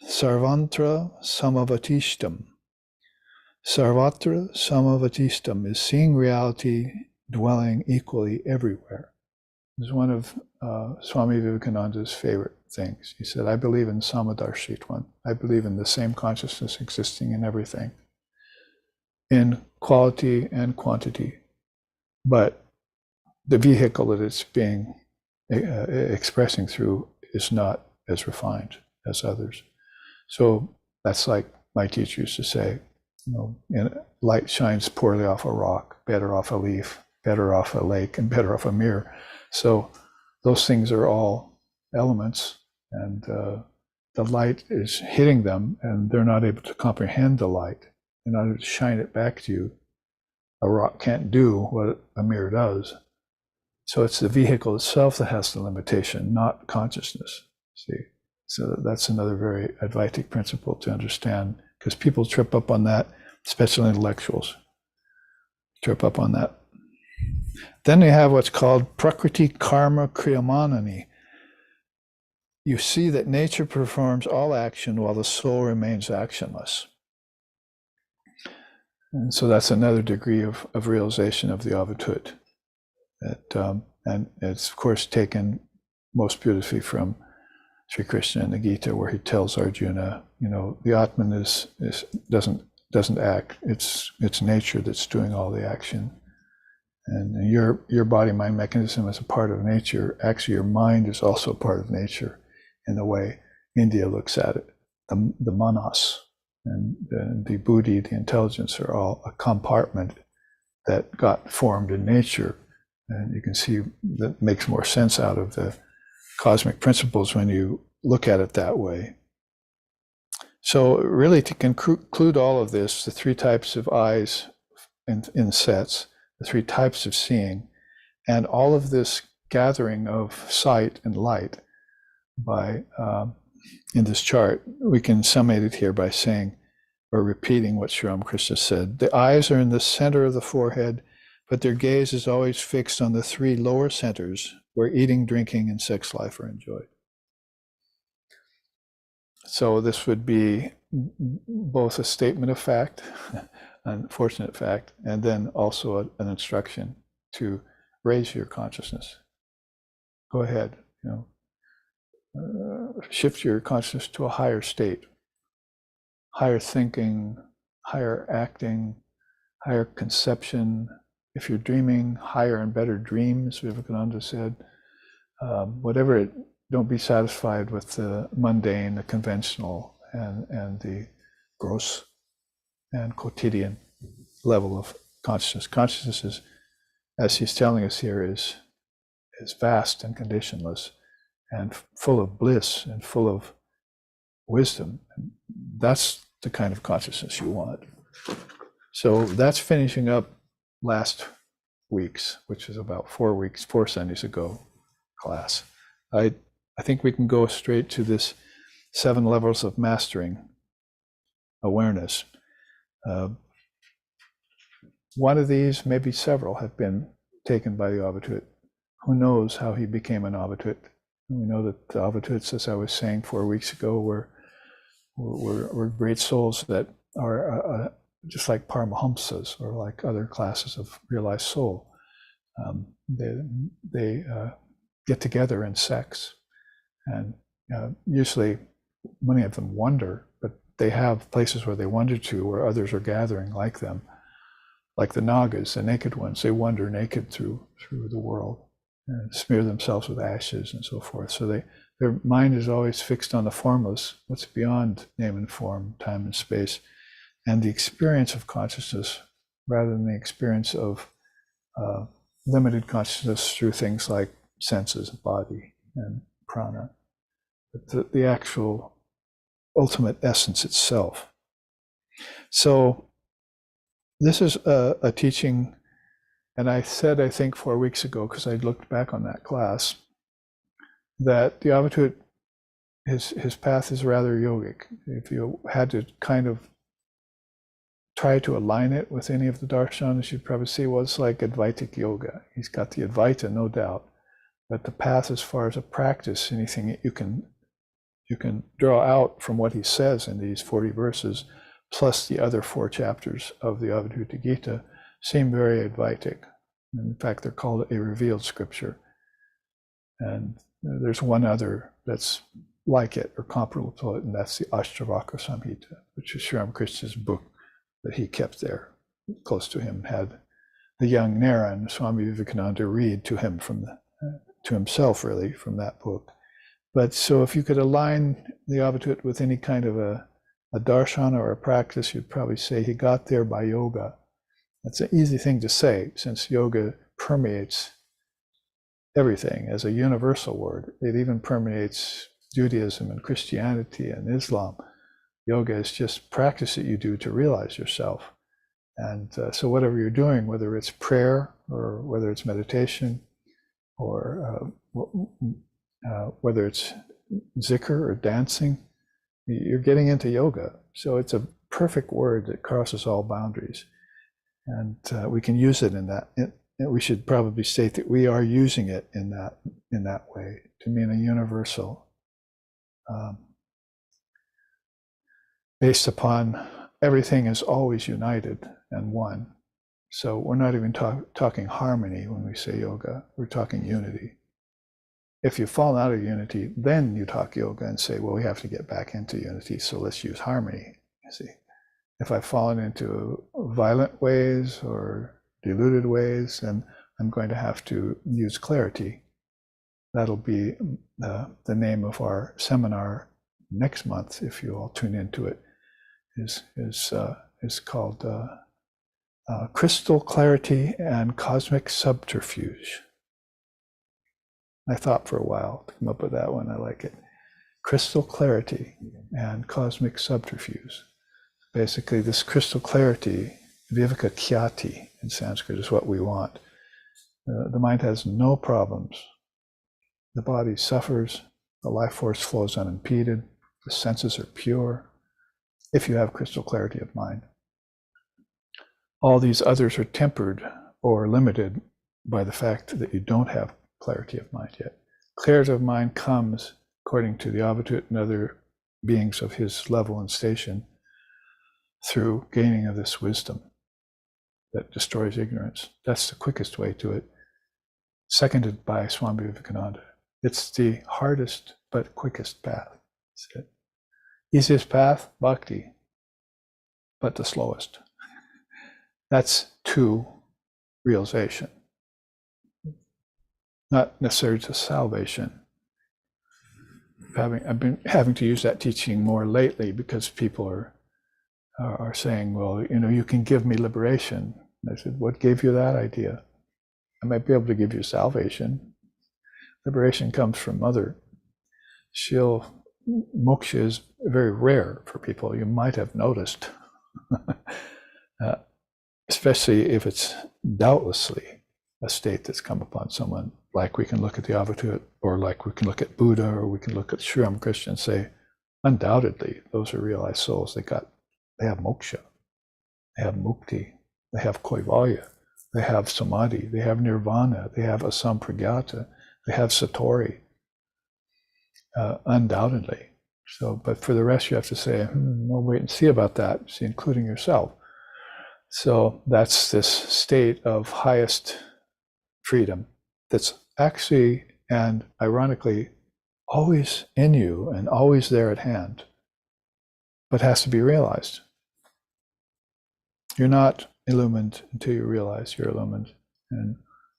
Sarvantra Samavatishtam. Sarvatra Samavatishtam is seeing reality dwelling equally everywhere. This is one of Swami Vivekananda's favorite things. He said, I believe in Samadarshitwan. I believe in the same consciousness existing in everything, in quality and quantity. But the vehicle that it's being expressing through is not as refined as others. So that's like my teacher used to say, light shines poorly off a rock, better off a leaf, better off a lake, and better off a mirror. So those things are all elements, and the light is hitting them, and they're not able to comprehend the light. In order to shine it back to you, a rock can't do what a mirror does. So it's the vehicle itself that has the limitation, not consciousness. See, so that's another very Advaitic principle to understand, because people trip up on that, especially intellectuals, trip up on that. Then we have what's called Prakriti Karma Kriyamanani. You see that nature performs all action while the soul remains actionless. And so that's another degree of realization of the Avadhut. And it's, of course, taken most beautifully from Sri Krishna in the Gita, where he tells Arjuna, the Atman doesn't act. It's nature that's doing all the action. And your body-mind mechanism is a part of nature. Actually, your mind is also part of nature in the way India looks at it. The manas and the buddhi, the intelligence, are all a compartment that got formed in nature. And you can see that makes more sense out of the cosmic principles when you look at it that way. So really, to conclude all of this, the three types of eyes in sets, the three types of seeing, and all of this gathering of sight and light by in this chart, we can summate it here by saying, or repeating what Sri Ramakrishna said. The eyes are in the center of the forehead, but their gaze is always fixed on the three lower centers where eating, drinking, and sex life are enjoyed. So this would be both a statement of fact, unfortunate fact, and then also an instruction to raise your consciousness. Go ahead, shift your consciousness to a higher state, higher thinking, higher acting, higher conception. If you're dreaming, higher and better dreams, Vivekananda said. Whatever it, don't be satisfied with the mundane, the conventional, and the gross and quotidian level of consciousness. Consciousness is, as he's telling us here, is vast and conditionless and full of bliss and full of wisdom. That's the kind of consciousness you want. So that's finishing up last week's, which is about 4 Sundays ago, class. I think we can go straight to this 7 levels of mastering awareness. One of these, maybe several, have been taken by the Avadhut. Who knows how he became an Avadhut? We know that the Avadhuts, as I was saying 4 weeks ago, were great souls that are just like Paramahamsas or like other classes of realized soul. They get together in sects, and usually many of them wander, but they have places where they wander to where others are gathering like them, like the Nagas, the naked ones. They wander naked through the world and smear themselves with ashes and so forth. So their mind is always fixed on the formless, what's beyond name and form, time and space, and the experience of consciousness rather than the experience of limited consciousness through things like senses, body, and prana. But the actual ultimate essence itself. So this is a teaching, and I said, I think 4 weeks ago, because I looked back on that class, that the Avadhut, his path is rather yogic. If you had to kind of try to align it with any of the darshanas, you'd probably see, well, it's like Advaitic yoga. He's got the Advaita, no doubt, but the path as far as a practice, anything you can draw out from what he says in these 40 verses, plus the other 4 chapters of the Avadhuta Gita, seem very Advaitic. In fact, they're called a revealed scripture. And there's one other that's like it or comparable to it, and that's the Ashtavakra Samhita, which is Sri Ramakrishna's book that he kept there close to him, had the young Naran, Swami Vivekananda, read to him to himself really from that book. But so if you could align the Avadhut with any kind of a darshana or a practice, you'd probably say he got there by yoga. That's an easy thing to say, since yoga permeates everything as a universal word. It even permeates Judaism and Christianity and Islam. Yoga is just practice that you do to realize yourself. And so whatever you're doing, whether it's prayer or whether it's meditation or whether it's zikr or dancing, you're getting into yoga. So it's a perfect word that crosses all boundaries. And we can use it in that. We should probably state that we are using it in that way to mean a universal, based upon everything is always united and one. So we're not even talking harmony when we say yoga. We're talking unity. If you fall out of unity, then you talk yoga and say, well, we have to get back into unity, so let's use harmony. You see, if I've fallen into violent ways or deluded ways, then I'm going to have to use clarity. That'll be the name of our seminar next month, if you all tune into it, is called Crystal clarity and cosmic subterfuge. I thought for a while to come up with that one. I like it. Crystal clarity and cosmic subterfuge. Basically, this crystal clarity, viveka khyati in Sanskrit, is what we want. The mind has no problems. The body suffers. The life force flows unimpeded. The senses are pure if you have crystal clarity of mind. All these others are tempered or limited by the fact that you don't have clarity of mind yet. Clarity of mind comes, according to the Avadhut and other beings of his level and station, through gaining of this wisdom that destroys ignorance. That's the quickest way to it, seconded by Swami Vivekananda. It's the hardest but quickest path. That's it. Easiest path, bhakti, but the slowest. That's to realization, not necessarily to salvation. I've been having to use that teaching more lately because people are saying, well, you can give me liberation. And I said, what gave you that idea? I might be able to give you salvation. Liberation comes from Mother. Moksha is very rare for people. You might have noticed, especially if it's doubtlessly a state that's come upon someone. Like we can look at the Avadhut, or like we can look at Buddha, or we can look at Sri Ramakrishna and say, undoubtedly, those are realized souls. They have moksha, they have mukti, they have kaivalya, they have samadhi, they have nirvana, they have asampragyata, they have satori, undoubtedly. So, but for the rest, you have to say, we'll wait and see about that, see, including yourself. So that's this state of highest freedom that's actually and ironically always in you and always there at hand, but has to be realized. You're not illumined until you realize you're illumined. And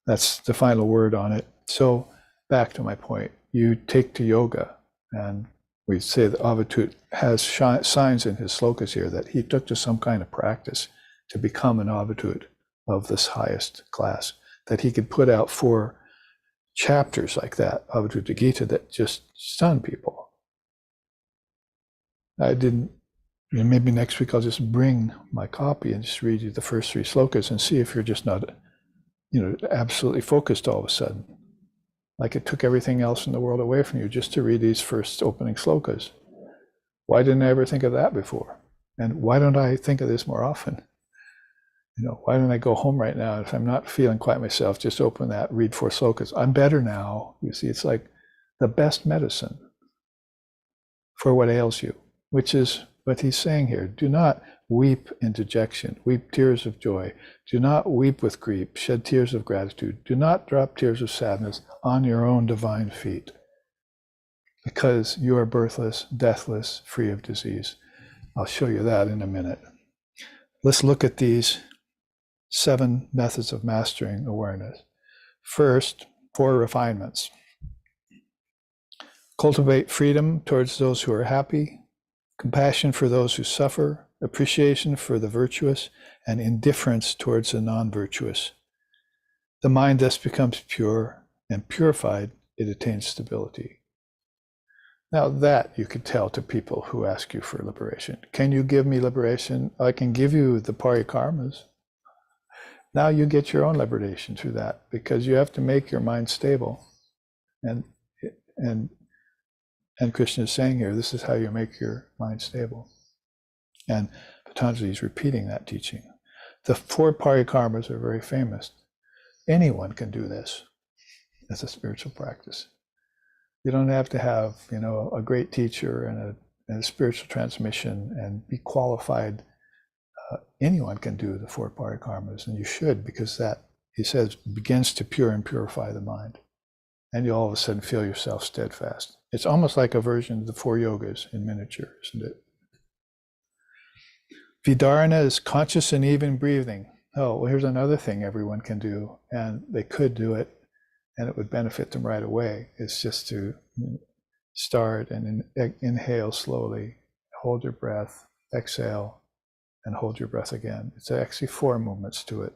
that's the final word on it. So back to my point, you take to yoga, and we say that Avadhut has signs in his slokas here that he took to some kind of practice to become an Avadhut of this highest class, that he could put out 4 chapters like that, Avadhuta Gita, that just stun people. I didn't, maybe next week I'll just bring my copy and just read you the first 3 slokas and see if you're just not, absolutely focused all of a sudden. Like it took everything else in the world away from you just to read these first opening slokas. Why didn't I ever think of that before? And why don't I think of this more often? Why don't I go home right now? If I'm not feeling quite myself, just open that, read 4 slokas. I'm better now. You see, it's like the best medicine for what ails you, which is what he's saying here. Do not weep in dejection, weep tears of joy. Do not weep with grief, shed tears of gratitude. Do not drop tears of sadness on your own divine feet, because you are birthless, deathless, free of disease. I'll show you that in a minute. Let's look at these 7 methods of mastering awareness. First, 4 refinements. Cultivate freedom towards those who are happy, compassion for those who suffer, appreciation for the virtuous, and indifference towards the non-virtuous. The mind thus becomes pure, and purified, it attains stability. Now that you could tell to people who ask you for liberation. Can you give me liberation? I can give you the parikarmas. Now you get your own liberation through that, because you have to make your mind stable. And Krishna is saying here, this is how you make your mind stable. And Patanjali is repeating that teaching. The 4 parikarmas are very famous. Anyone can do this as a spiritual practice. You don't have to have, a great teacher and a spiritual transmission and be qualified. Anyone can do the 4 parikarmas, and you should, because that, he says, begins to pure and purify the mind. And you all of a sudden feel yourself steadfast. It's almost like a version of the 4 yogas in miniature, isn't it? Vidarana is conscious and even breathing. Oh, well, here's another thing everyone can do, and they could do it, and it would benefit them right away. It's just to start and inhale slowly, hold your breath, exhale, and hold your breath again. It's actually 4 movements to it.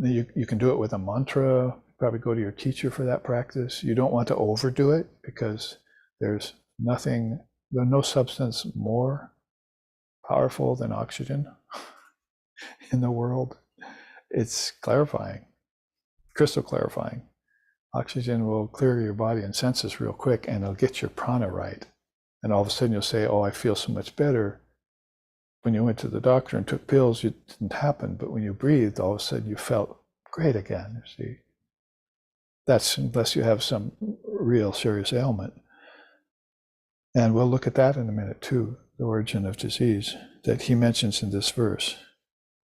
You can do it with a mantra. Probably go to your teacher for that practice. You don't want to overdo it because there's no substance more powerful than oxygen in the world. It's clarifying, crystal clarifying. Oxygen will clear your body and senses real quick, and it'll get your prana right. And all of a sudden you'll say, oh, I feel so much better. When you went to the doctor and took pills, it didn't happen. But when you breathed, all of a sudden you felt great again, you see. That's unless you have some real serious ailment. And we'll look at that in a minute too, the origin of disease that he mentions in this verse.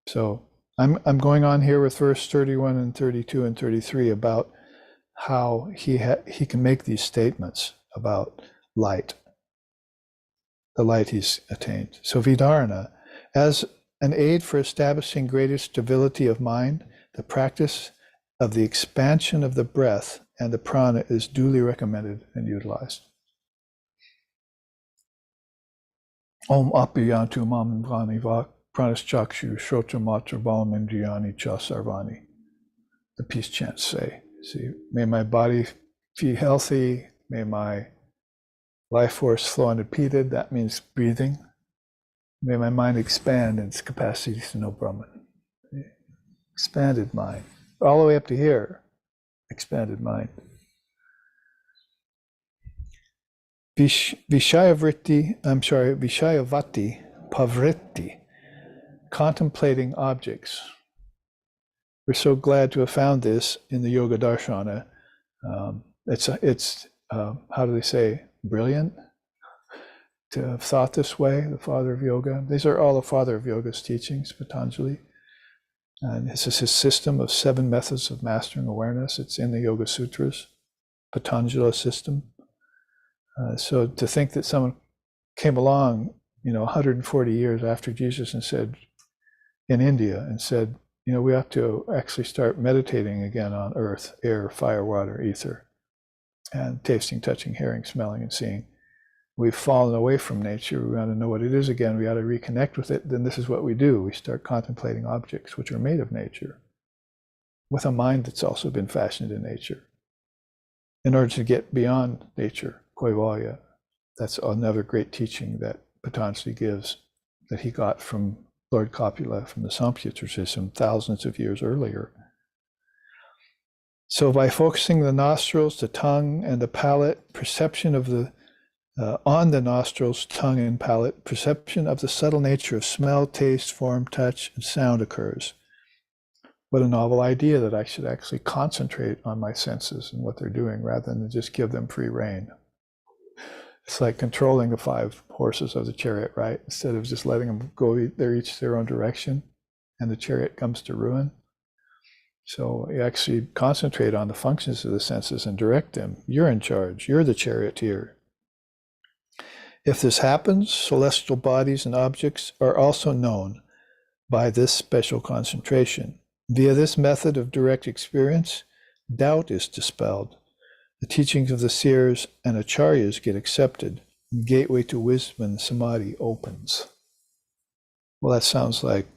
So I'm going on here with verse 31 and 32 and 33 about how he can make these statements about light, the light he's attained. So Vidarana, as an aid for establishing greater stability of mind, the practice of the expansion of the breath and the prana is duly recommended and utilized. Om apiyantu mam vani vak pranaschakshu shrotra matra balam indriyani cha sarvani. The peace chants say, see, may my body be healthy, may my life force flow unimpeded, that means breathing. May my mind expand in its capacity to know Brahman. Expanded mind. All the way up to here, expanded mind. Vishayavati pavritti, contemplating objects. We're so glad to have found this in the Yoga Darshana. It's how do they say, brilliant to have thought this way, the father of yoga. These are all the father of yoga's teachings, Patanjali. And this is his system of 7 methods of mastering awareness. It's in the Yoga Sutras, Patanjali system. So to think that someone came along, 140 years after Jesus and said, in India, and said, we have to actually start meditating again on earth, air, fire, water, ether, and tasting, touching, hearing, smelling, and seeing. We've fallen away from nature. We want to know what it is again. We ought to reconnect with it. Then this is what we do. We start contemplating objects which are made of nature with a mind that's also been fashioned in nature in order to get beyond nature, Kaivalya. That's another great teaching that Patanjali gives that he got from Lord Copula from the Samkhya system thousands of years earlier. So by focusing the nostrils, the tongue, and the palate, perception of the on the nostrils, tongue, and palate, perception of the subtle nature of smell, taste, form, touch, and sound occurs. What a novel idea that I should actually concentrate on my senses and what they're doing rather than just give them free rein. It's like controlling the 5 horses of the chariot, right? Instead of just letting them go each their own direction and the chariot comes to ruin. So you actually concentrate on the functions of the senses and direct them. You're in charge. You're the charioteer. If this happens, celestial bodies and objects are also known by this special concentration. Via this method of direct experience, doubt is dispelled. The teachings of the seers and acharyas get accepted. The gateway to wisdom and samadhi opens. Well, that sounds like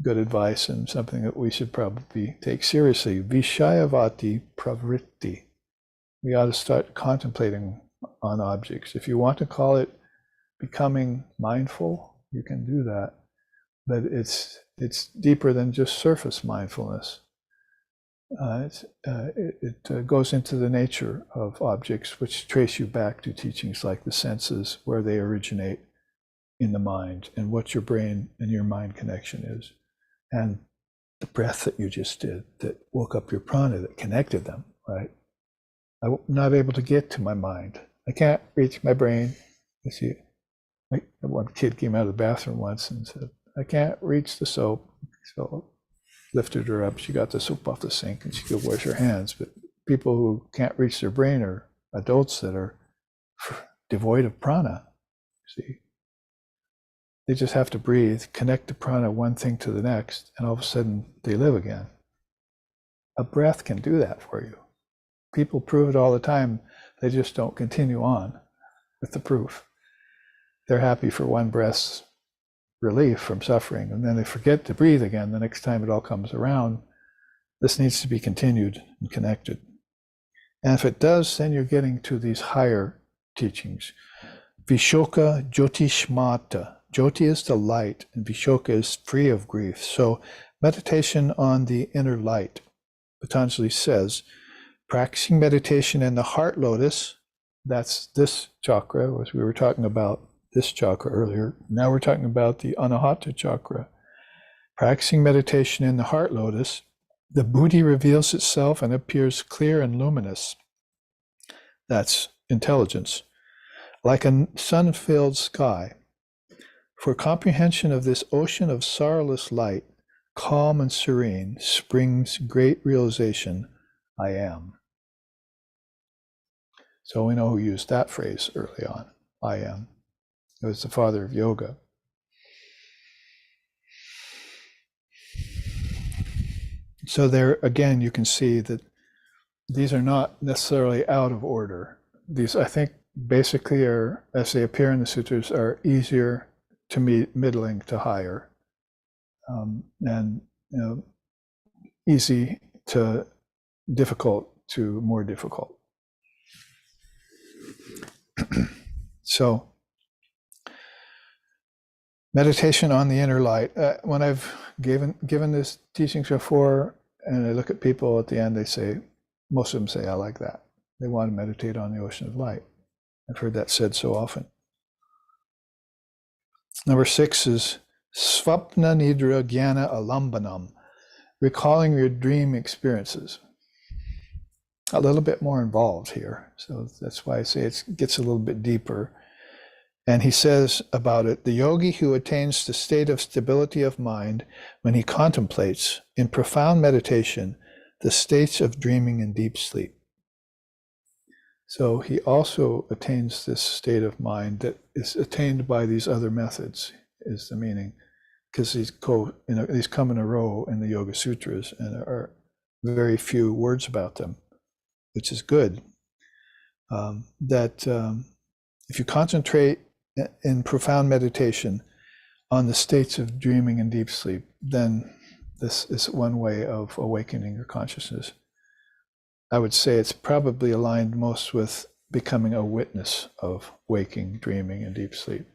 good advice and something that we should probably take seriously. Vishayavati pravritti. We ought to start contemplating on objects. If you want to call it becoming mindful, you can do that. But it's deeper than just surface mindfulness. It goes into the nature of objects, which trace you back to teachings like the senses, where they originate in the mind, and what your brain and your mind connection is. And the breath that you just did, that woke up your prana, that connected them, right? I'm not able to get to my mind. I can't reach my brain. You see, like one kid came out of the bathroom once and said, I can't reach the soap. So lifted her up. She got the soap off the sink and she could wash her hands. But people who can't reach their brain are adults that are devoid of prana. See, they just have to breathe, connect the prana one thing to the next, and all of a sudden they live again. A breath can do that for you. People prove it all the time. They just don't continue on with the proof. They're happy for one breath's relief from suffering, and then they forget to breathe again the next time it all comes around. This needs to be continued and connected. And if it does, then you're getting to these higher teachings. Vishoka Jyotishmata. Jyoti is the light, and Vishoka is free of grief. So meditation on the inner light. Patanjali says, practicing meditation in the heart lotus, that's this chakra, as we were talking about this chakra earlier. Now we're talking about the Anahata chakra. Practicing meditation in the heart lotus, the buddhi reveals itself and appears clear and luminous. That's intelligence. Like a sun-filled sky. For comprehension of this ocean of sorrowless light, calm and serene, springs great realization, I am. So we know who used that phrase early on, I am. It was the father of yoga. So there, again, you can see that these are not necessarily out of order. These, I think, basically are, as they appear in the sutras, are easier to middling to higher, and easy to difficult to more difficult. So, meditation on the inner light. When I've given this teachings before, and I look at people at the end, they say, most of them say, I like that. They want to meditate on the ocean of light. I've heard that said so often. Number 6 is Svapna Nidra Jnana Alambanam, recalling your dream experiences. A little bit more involved here. So that's why I say it gets a little bit deeper. And he says about it, the yogi who attains the state of stability of mind when he contemplates in profound meditation the states of dreaming and deep sleep. So he also attains this state of mind that is attained by these other methods, is the meaning, because these come in a row in the Yoga Sutras, and there are very few words about them, which is good. If you concentrate in profound meditation on the states of dreaming and deep sleep, then this is one way of awakening your consciousness. I would say it's probably aligned most with becoming a witness of waking, dreaming, and deep sleep.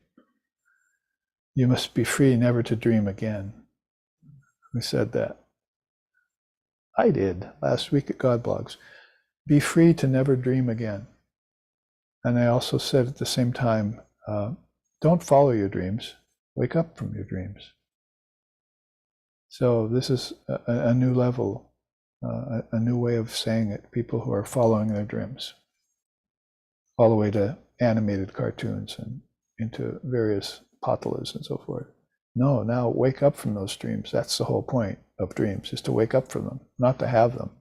You must be free never to dream again. Who said that? I did last week at God Blogs. Be free to never dream again. And I also said at the same time, don't follow your dreams. Wake up from your dreams. So this is a new level. A new way of saying it, people who are following their dreams, all the way to animated cartoons and into various patalas and so forth. No, now wake up from those dreams. That's the whole point of dreams, is to wake up from them, not to have them.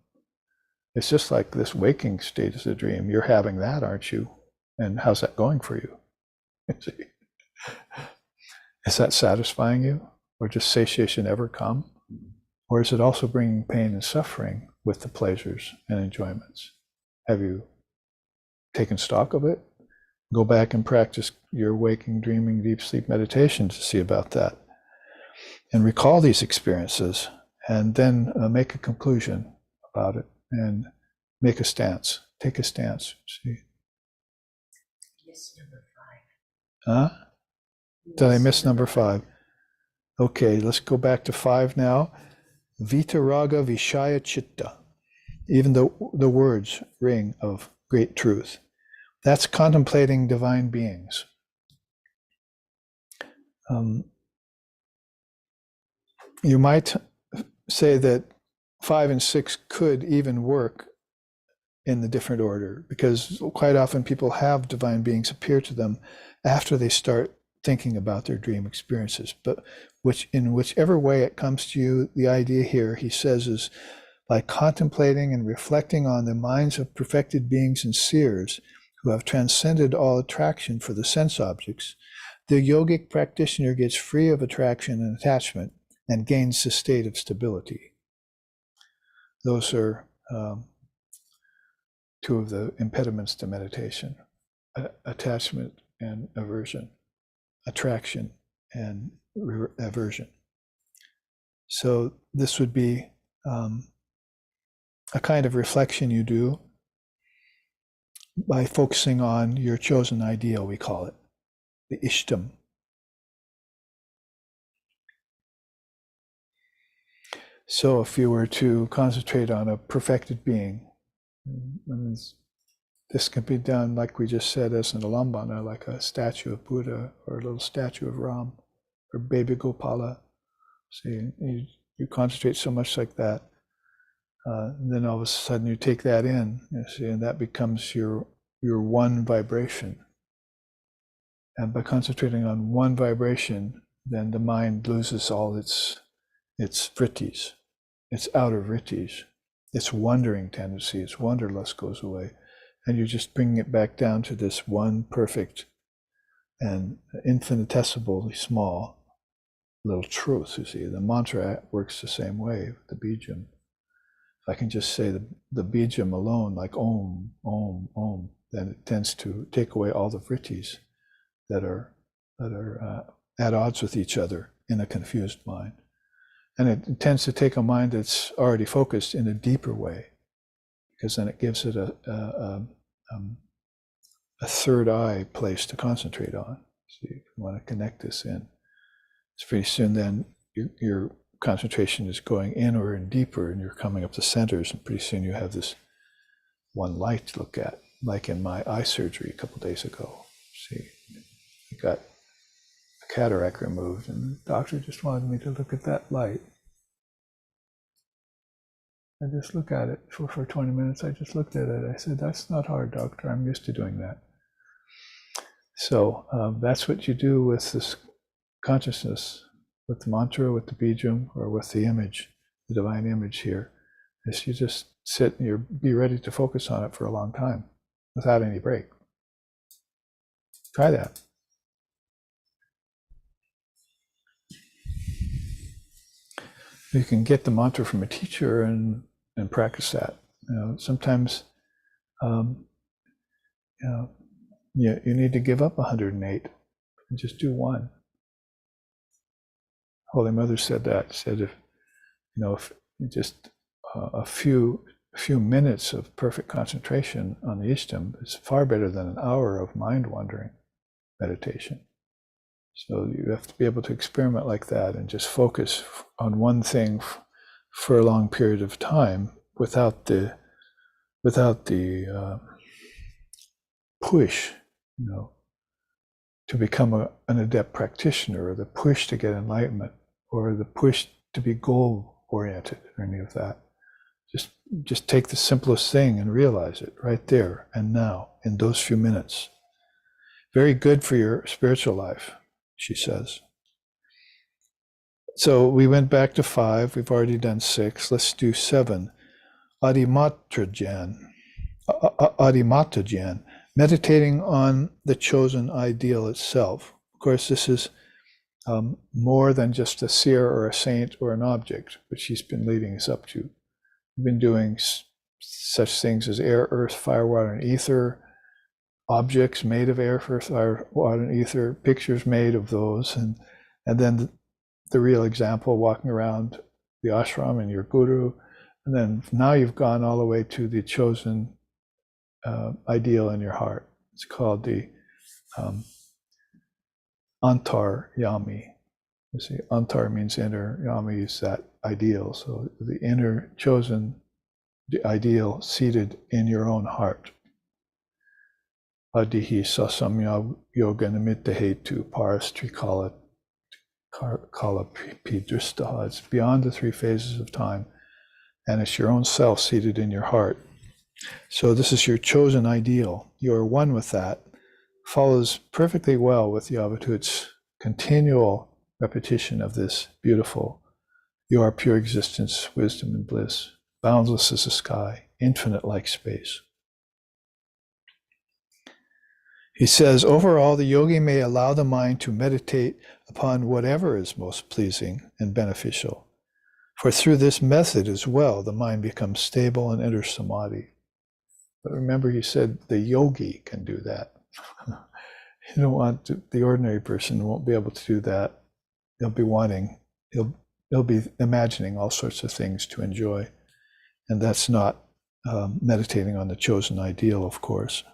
It's just like this waking state is a dream. You're having that, aren't you? And how's that going for you? Is that satisfying you? Or does satiation ever come? Or is it also bringing pain and suffering with the pleasures and enjoyments? Have you taken stock of it? Go back and practice your waking, dreaming, deep sleep meditation to see about that. And recall these experiences, and then make a conclusion about it and make a stance. Take a stance. See? Miss number 5. Huh? Did I miss number 5? Okay, let's go back to 5 now. Vitaraga Vishaya Chitta. Even the words ring of great truth. That's contemplating divine beings. You might say that 5 and 6 could even work in the different order, because quite often people have divine beings appear to them after they start thinking about their dream experiences. But in whichever way it comes to you, the idea here, he says, is by contemplating and reflecting on the minds of perfected beings and seers who have transcended all attraction for the sense objects, the yogic practitioner gets free of attraction and attachment and gains the state of stability. Those are 2 of the impediments to meditation: attachment and aversion. Attraction and aversion. So this would be a kind of reflection you do by focusing on your chosen ideal, we call it, the Ishtam. So if you were to concentrate on a perfected being, this can be done, like we just said, as an alambana, like a statue of Buddha or a little statue of Ram or baby Gopala. So you concentrate so much like that, and then all of a sudden you take that in, you see, and that becomes your one vibration. And by concentrating on one vibration, then the mind loses all its vrittis, its outer vrittis, its wandering tendency, its wanderlust goes away. And you're just bringing it back down to this one perfect and infinitesimally small little truth, you see. The mantra works the same way, the bijam. If I can just say the bijam alone, like Om, Om, Om, then it tends to take away all the vrittis that are at odds with each other in a confused mind. And it tends to take a mind that's already focused in a deeper way, because then it gives it a third eye place to concentrate on. So if you want to connect this in, it's pretty soon then your concentration is going inward and deeper, and you're coming up the centers, and pretty soon you have this one light to look at, like in my eye surgery a couple days ago. See, I got a cataract removed, and the doctor just wanted me to look at that light. I just look at it for 20 minutes. I just looked at it. I said, "That's not hard, doctor. I'm used to doing that." So that's what you do with this consciousness, with the mantra, with the bijam, or with the image, the divine image here, is you just sit and be ready to focus on it for a long time without any break. Try that. You can get the mantra from a teacher and practice that. Sometimes you need to give up 108 and just do one. Holy Mother said that. Said if just a few minutes of perfect concentration on the Ishtam is far better than an hour of mind wandering meditation. So you have to be able to experiment like that and just focus on one thing for a long period of time without the push, to become an adept practitioner, or the push to get enlightenment, or the push to be goal oriented, or any of that. Just take the simplest thing and realize it right there and now in those few minutes. Very good for your spiritual life, she says. So we went back to 5. We've already done 6. Let's do 7. Adimatrajan, meditating on the chosen ideal itself. Of course, this is more than just a seer or a saint or an object, which she's been leading us up to. We've been doing such things as air, earth, fire, water, and ether, objects made of air, earth, fire, water, and ether, pictures made of those, and then the real example, walking around the ashram and your guru, and then now you've gone all the way to the chosen ideal in your heart. It's called the antar yami. You see, antar means inner, yami is that ideal. So the inner chosen, the ideal seated in your own heart. Adihi sasamya yoga nimitta hetu parastri kala pidristaha. It's beyond the 3 phases of time, and it's your own self seated in your heart. So this is your chosen ideal. You are one with that. Follows perfectly well with the Avadhut's continual repetition of this beautiful, you are pure existence, wisdom and bliss, boundless as the sky, infinite like space. He says, overall, the yogi may allow the mind to meditate upon whatever is most pleasing and beneficial. For through this method as well, the mind becomes stable and enters samadhi. But remember, he said the yogi can do that. You don't want to, the ordinary person won't be able to do that. he'll be wanting, he'll be imagining all sorts of things to enjoy. And that's not meditating on the chosen ideal, of course.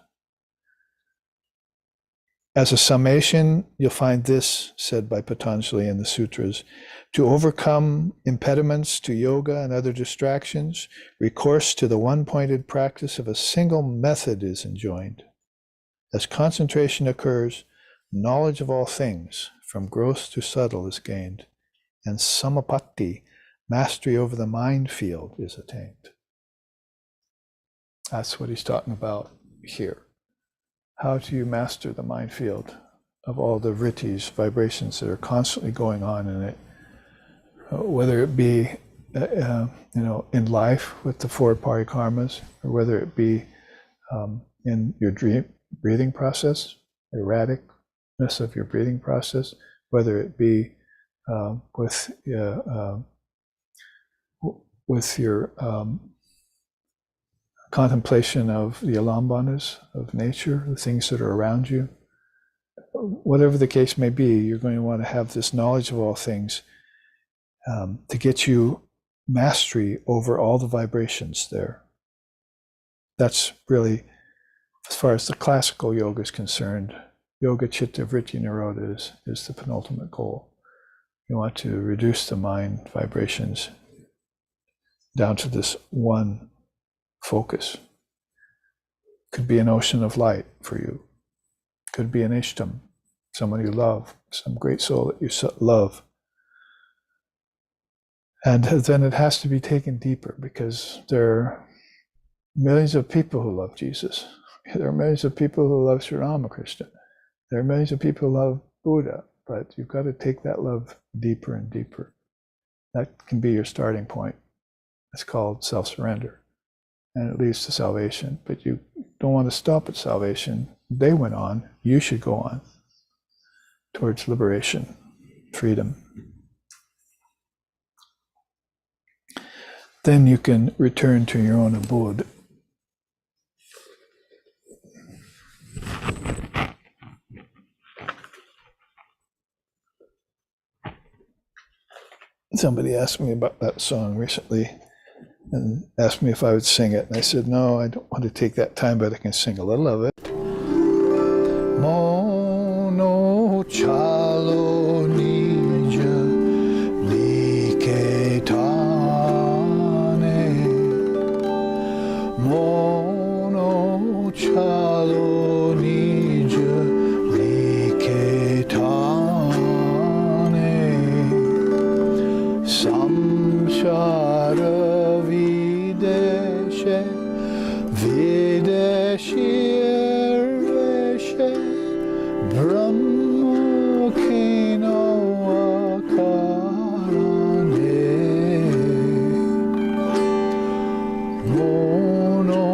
As a summation, you'll find this said by Patanjali in the sutras: to overcome impediments to yoga and other distractions, recourse to the one-pointed practice of a single method is enjoined. As concentration occurs, knowledge of all things, from gross to subtle, is gained, and samapatti, mastery over the mind field, is attained. That's what he's talking about here. How do you master the mind field of all the vrittis, vibrations that are constantly going on in it, whether it be in life with the 4 parikarmas, or whether it be in your breathing process, erraticness of your breathing process, whether it be with your contemplation of the alambanas of nature, the things that are around you. Whatever the case may be, you're going to want to have this knowledge of all things to get you mastery over all the vibrations there. That's really, as far as the classical yoga is concerned, yoga chitta vritti nirodha is the penultimate goal. You want to reduce the mind vibrations down to this one focus. Could be an ocean of light for you. Could be an ishtam, someone you love, some great soul that you love. And then it has to be taken deeper, because there are millions of people who love Jesus. There are millions of people who love Sri Ramakrishna. There are millions of people who love Buddha, but you've got to take that love deeper and deeper. That can be your starting point. It's called self-surrender. And it leads to salvation. But you don't want to stop at salvation. They went on. You should go on towards liberation, freedom. Then you can return to your own abode. Somebody asked me about that song recently and asked me if I would sing it. And I said, no, I don't want to take that time, but I can sing a little of it. Mono chalo nija liketane. Mono chalo nija liketane. Samshara Videshirveshe Brahma Kino Akarane Mono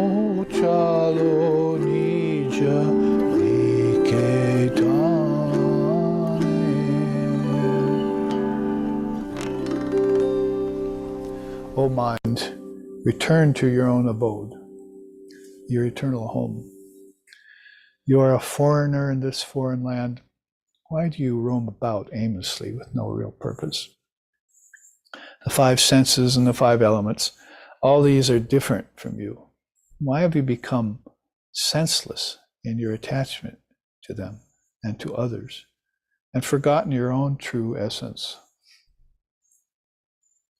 Chalo Nija Liketane. O mind, return to your own abode, your eternal home. You are a foreigner in this foreign land. Why do you roam about aimlessly with no real purpose? The 5 senses and the 5 elements, all these are different from you. Why have you become senseless in your attachment to them and to others, and forgotten your own true essence?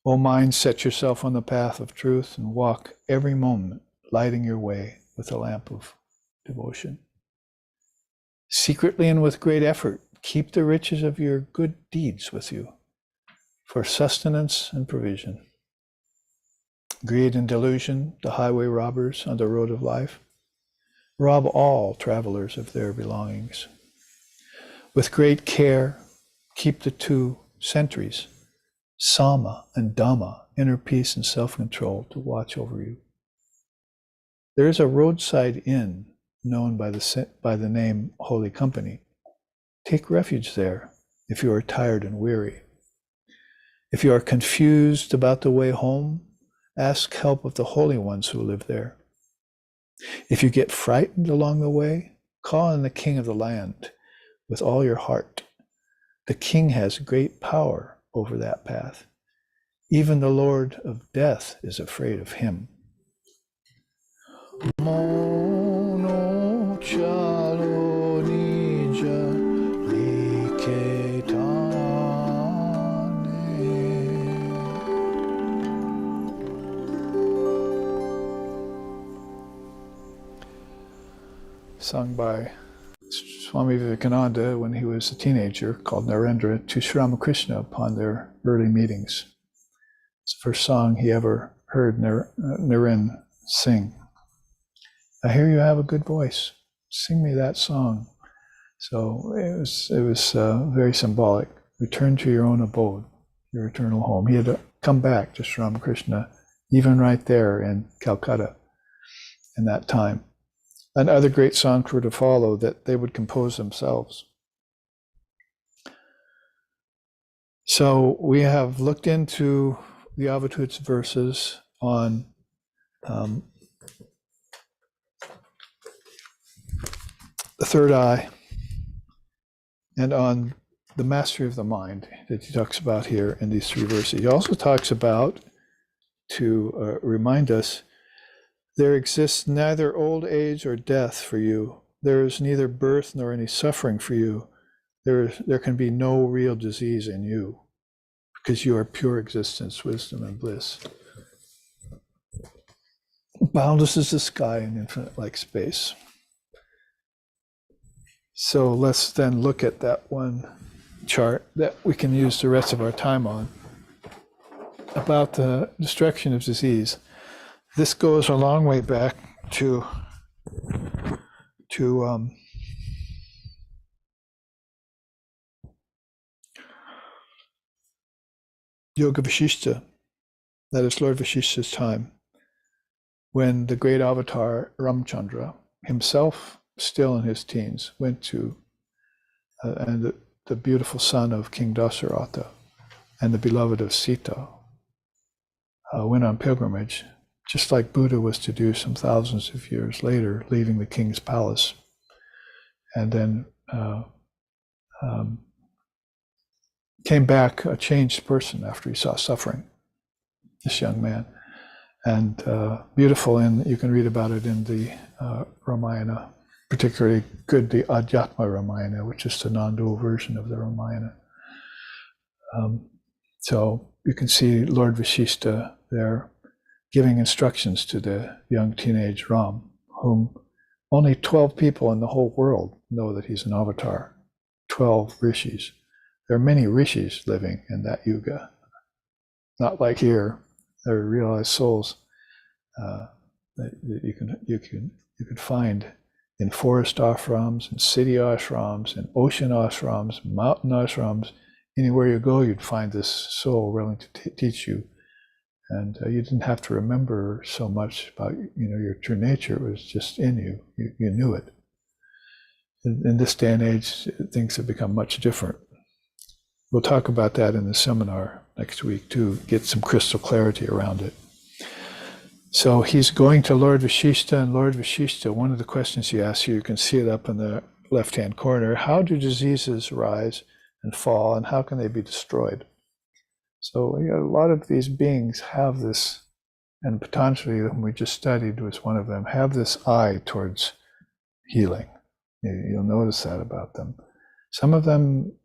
O mind, set yourself on the path of truth and walk every moment, lighting your way with a lamp of devotion. Secretly and with great effort, keep the riches of your good deeds with you for sustenance and provision. Greed and delusion, the highway robbers on the road of life, rob all travelers of their belongings. With great care, keep the 2 sentries, Sama and Dhamma, inner peace and self-control, to watch over you. There is a roadside inn known by the name Holy Company. Take refuge there if you are tired and weary. If you are confused about the way home, ask help of the holy ones who live there. If you get frightened along the way, call on the king of the land with all your heart. The king has great power over that path. Even the Lord of Death is afraid of him. Mono chalo nija liketane. Sung by Swami Vivekananda when he was a teenager, called Narendra, to Sri Ramakrishna upon their early meetings. It's the first song he ever heard Naren sing. I hear you have a good voice. Sing me that song. So it was very symbolic. Return to your own abode, your eternal home. He had to come back to Sri Ramakrishna, even right there in Calcutta in that time. And other great songs were to follow that they would compose themselves. So we have looked into the Avadhut's verses on the third eye and on the mastery of the mind that he talks about here in these three verses. He also talks about, to remind us, there exists neither old age or death for you. There is neither birth nor any suffering for you. There can be no real disease in you, because you are pure existence, wisdom, and bliss. Boundless is the sky and infinite like space. So let's then look at that one chart that we can use the rest of our time on about the destruction of disease. This goes a long way back to Yoga Vashishta, that is Lord Vashishta's time, when the great avatar Ramchandra, himself still in his teens, went to, and the beautiful son of King Dasaratha and the beloved of Sita, went on pilgrimage, just like Buddha was to do some thousands of years later, leaving the king's palace. And then came back a changed person after he saw suffering, this young man. And beautiful, and you can read about it in the Ramayana, particularly good, the Adhyatma Ramayana, which is the Nondual version of the Ramayana. So you can see Lord Vashishta there giving instructions to the young teenage Ram, whom only 12 people in the whole world know that he's an avatar, 12 rishis. There are many rishis living in that yuga, not like here. There are realized souls that you can find in forest ashrams, in city ashrams, in ocean ashrams, mountain ashrams. Anywhere you go, you'd find this soul willing to teach you. And you didn't have to remember so much about your true nature. It was just in you. You knew it. In this day and age, things have become much different. We'll talk about that in the seminar next week to get some crystal clarity around it. So he's going to Lord Vashishta, and Lord Vashishta, one of the questions he asks you can see it up in the left-hand corner: how do diseases rise and fall, and how can they be destroyed? So a lot of these beings have this, and Patanjali, whom we just studied, was one of them, have this eye towards healing. You'll notice that about them. Some of them,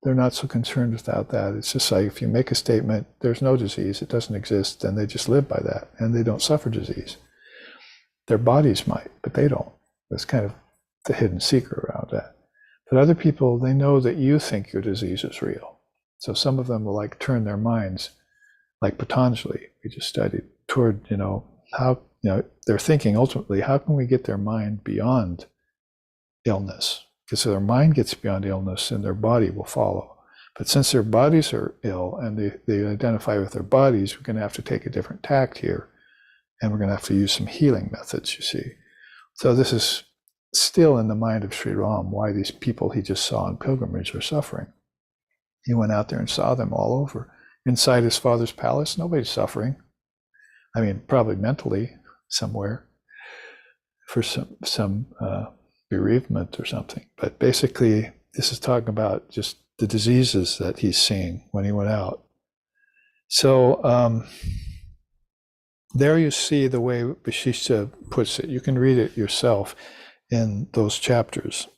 they're not so concerned about that. It's just like if you make a statement, there's no disease, it doesn't exist, then they just live by that, and they don't suffer disease. Their bodies might, but they don't. That's kind of the hidden secret around that. But other people, they know that you think your disease is real. So some of them will turn their minds, like Patanjali, we just studied, toward, how, they're thinking ultimately, how can we get their mind beyond illness? Because if their mind gets beyond illness, then their body will follow. But since their bodies are ill and they identify with their bodies, we're going to have to take a different tact here. And we're going to have to use some healing methods, you see. So this is still in the mind of Sri Ram, why these people he just saw on pilgrimage are suffering. He went out there and saw them all over. Inside his father's palace, nobody's suffering. I mean, probably mentally somewhere for some bereavement or something. But basically, this is talking about just the diseases that he's seeing when he went out. So there you see the way Vashishta puts it. You can read it yourself in those chapters.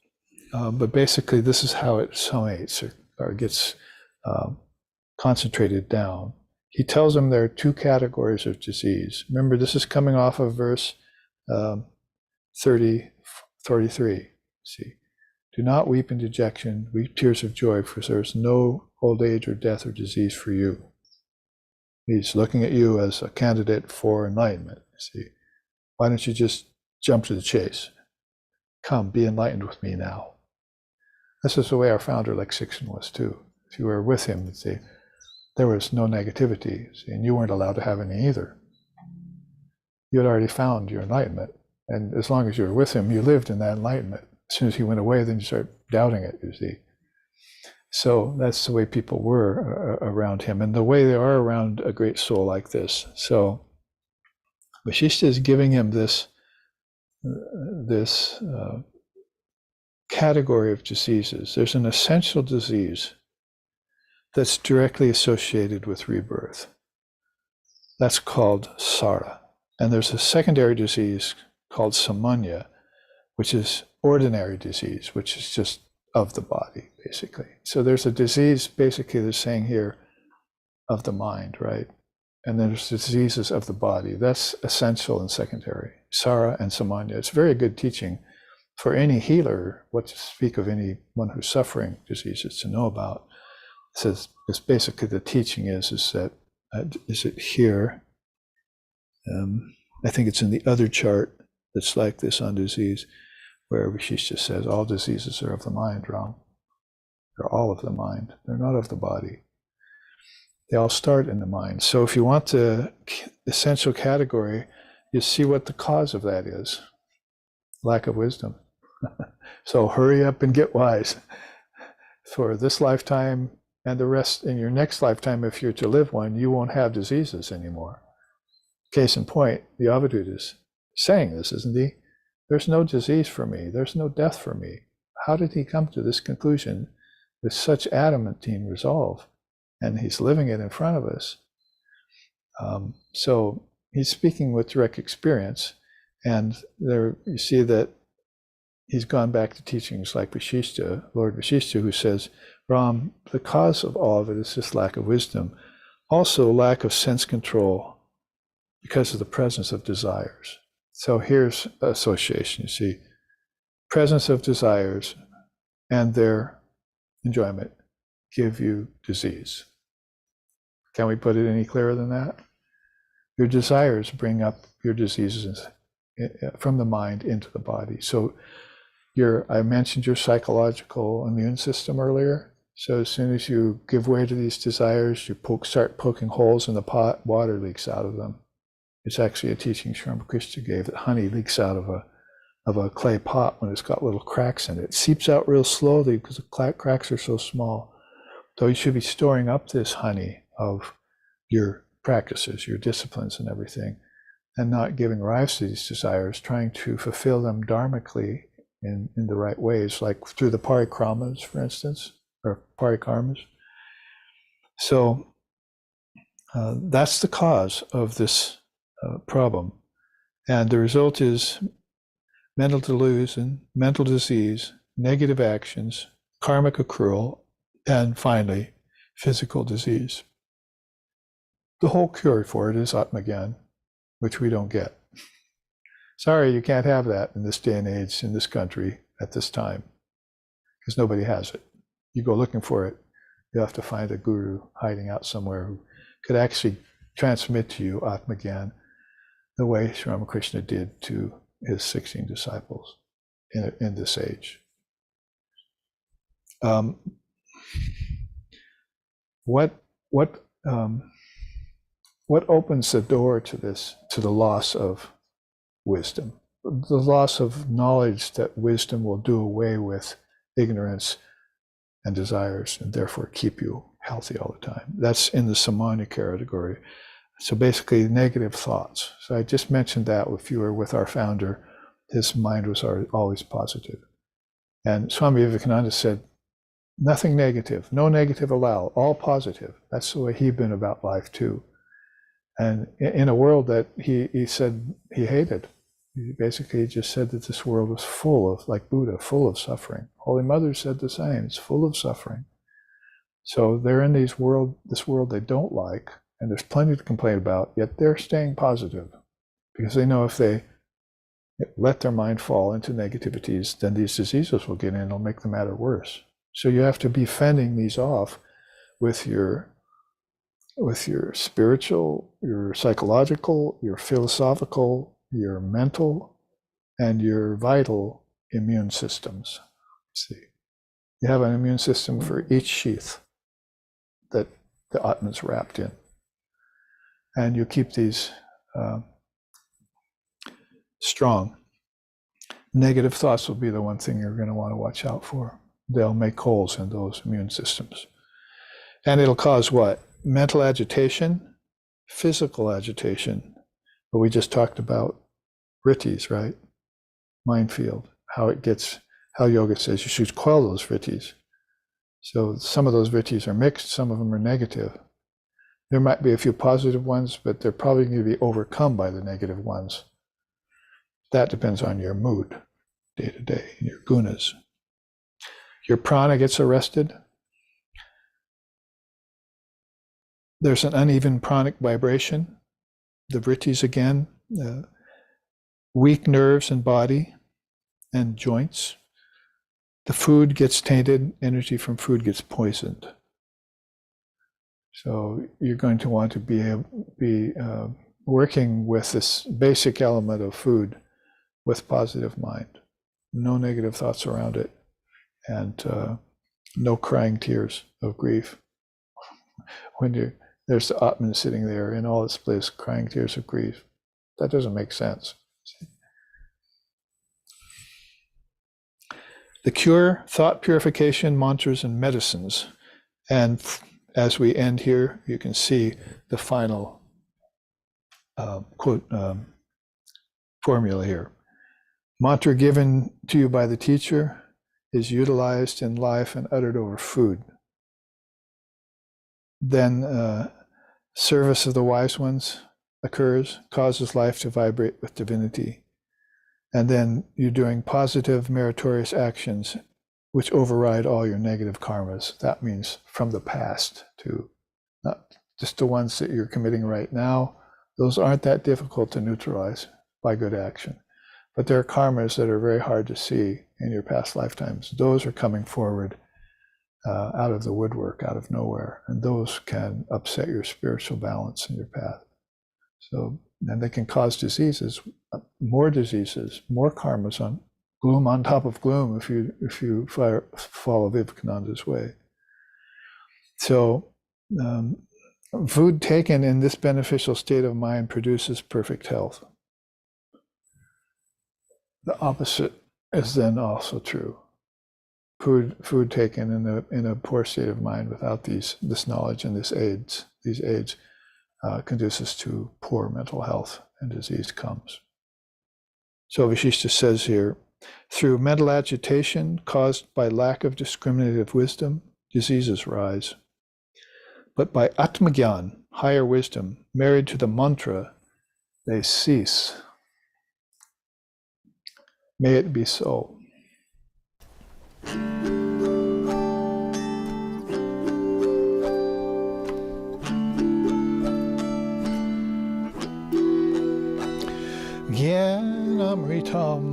But basically, this is how it summates or gets concentrated down. He tells them there are two categories of disease. Remember, this is coming off of verse 33. See, do not weep in dejection, weep tears of joy, for there is no old age or death or disease for you. He's looking at you as a candidate for enlightenment. See, why don't you just jump to the chase? Come, be enlightened with me now. This is the way our founder, Lex Sixon, was too. If you were with him, see, there was no negativity, see, and you weren't allowed to have any either. You had already found your enlightenment, and as long as you were with him, you lived in that enlightenment. As soon as he went away, then you start doubting it, you see. So that's the way people were around him, and the way they are around a great soul like this. So Vashishta is giving him this category of diseases. There's an essential disease that's directly associated with rebirth. That's called Sara. And there's a secondary disease called Samanya, which is ordinary disease, which is just of the body, basically. So there's a disease, basically, they're saying here, of the mind, right? And then there's the diseases of the body. That's essential and secondary, Sara and Samanya. It's very good teaching for any healer, what to speak of anyone who's suffering diseases, to know about. It says, it's basically the teaching is that, is it here? I think it's in the other chart that's like this on disease, where Vashishta says all diseases are of the mind. Wrong. They're all of the mind. They're not of the body. They all start in the mind. So if you want the essential category, you see what the cause of that is. Lack of wisdom. So hurry up and get wise. For this lifetime and the rest in your next lifetime, if you're to live one, you won't have diseases anymore. Case in point, the Avadhut is saying this, isn't he? There's no disease for me. There's no death for me. How did he come to this conclusion with such adamantine resolve? And he's living it in front of us. So he's speaking with direct experience. And there you see that he's gone back to teachings like Vashishta, Lord Vashishta, who says, Ram, the cause of all of it is this lack of wisdom. Also lack of sense control because of the presence of desires. So here's association, you see. Presence of desires and their enjoyment give you disease. Can we put it any clearer than that? Your desires bring up your diseases from the mind into the body. So I mentioned your psychological immune system earlier. So as soon as you give way to these desires, you start poking holes in the pot, water leaks out of them. It's actually a teaching Sri Ramakrishna gave that honey leaks out of a clay pot when it's got little cracks in it. It seeps out real slowly because the cracks are so small. So you should be storing up this honey of your practices, your disciplines and everything, and not giving rise to these desires, trying to fulfill them dharmically in the right ways, like through the parikramas, for instance, or parikarmas. So that's the cause of this problem. And the result is mental delusion, mental disease, negative actions, karmic accrual, and finally, physical disease. The whole cure for it is Atmagyan, which we don't get. Sorry, you can't have that in this day and age, in this country, at this time, because nobody has it. You go looking for it, you have to find a guru hiding out somewhere who could actually transmit to you Atmagyan the way Sri Ramakrishna did to his 16 disciples in this age. What opens the door to this, to the loss of wisdom? The loss of knowledge that wisdom will do away with ignorance and desires and therefore keep you healthy all the time. That's in the Samanya category. So basically negative thoughts. So I just mentioned that if you were with our founder, his mind was always positive. And Swami Vivekananda said, Nothing negative, no negative allowed, all positive. That's the way he'd been about life too. And in a world that he said he hated, he basically just said that this world was full of, like Buddha, full of suffering. Holy Mother said the same, it's full of suffering. So they're in this world they don't like, and there's plenty to complain about, yet they're staying positive because they know if they let their mind fall into negativities, then these diseases will get in and it'll make the matter worse. So you have to be fending these off with your spiritual, your psychological, your philosophical, your mental, and your vital immune systems. See, you have an immune system for each sheath that the Atman's wrapped in. And you keep these strong. Negative thoughts will be the one thing you're going to want to watch out for. They'll make holes in those immune systems. And it'll cause what? Mental agitation, physical agitation. But we just talked about vrittis, right? Minefield, how yoga says you should quell those vrittis. So some of those vrittis are mixed, some of them are negative. There might be a few positive ones, but they're probably going to be overcome by the negative ones. That depends on your mood, day to day, and your gunas. Your prana gets arrested. There's an uneven pranic vibration. The vrittis again, weak nerves and body and joints. The food gets tainted, energy from food gets poisoned. So you're going to want to be working with this basic element of food with positive mind. No negative thoughts around it, and no crying tears of grief. When there's the Atman sitting there in all its bliss, crying tears of grief. That doesn't make sense. The cure, thought purification, mantras, and medicines. And as we end here, you can see the final quote formula here. Mantra given to you by the teacher is utilized in life and uttered over food. Then service of the wise ones occurs, causes life to vibrate with divinity. And then you're doing positive meritorious actions which override all your negative karmas. That means from the past to not just the ones that you're committing right now. Those aren't that difficult to neutralize by good action. But there are karmas that are very hard to see in your past lifetimes. Those are coming forward out of the woodwork, out of nowhere. And those can upset your spiritual balance in your path. So, and they can cause diseases, more karmas on gloom on top of gloom if you follow Vivekananda's way. So food taken in this beneficial state of mind produces perfect health. The opposite is then also true. Food taken in a poor state of mind without this knowledge and these aids conduces to poor mental health, and disease comes. So Vishishta says here, through mental agitation caused by lack of discriminative wisdom, diseases rise. But by Atmagyan, higher wisdom, married to the mantra, they cease. May it be so. Jnanamritam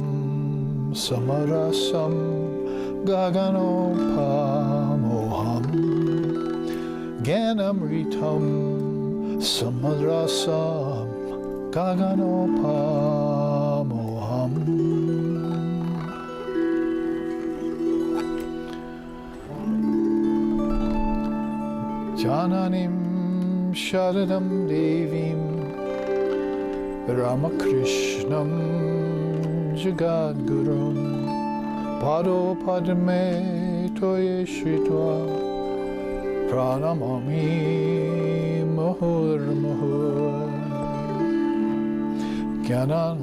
samarasam gaganopamoham. Jnanamritam samarasam gaganopamoham. Jananim sharadam devim Ramakrishnam Jagadgurum Pado Padme Toye Shritva Pranamami Muhur Muhur Jnanam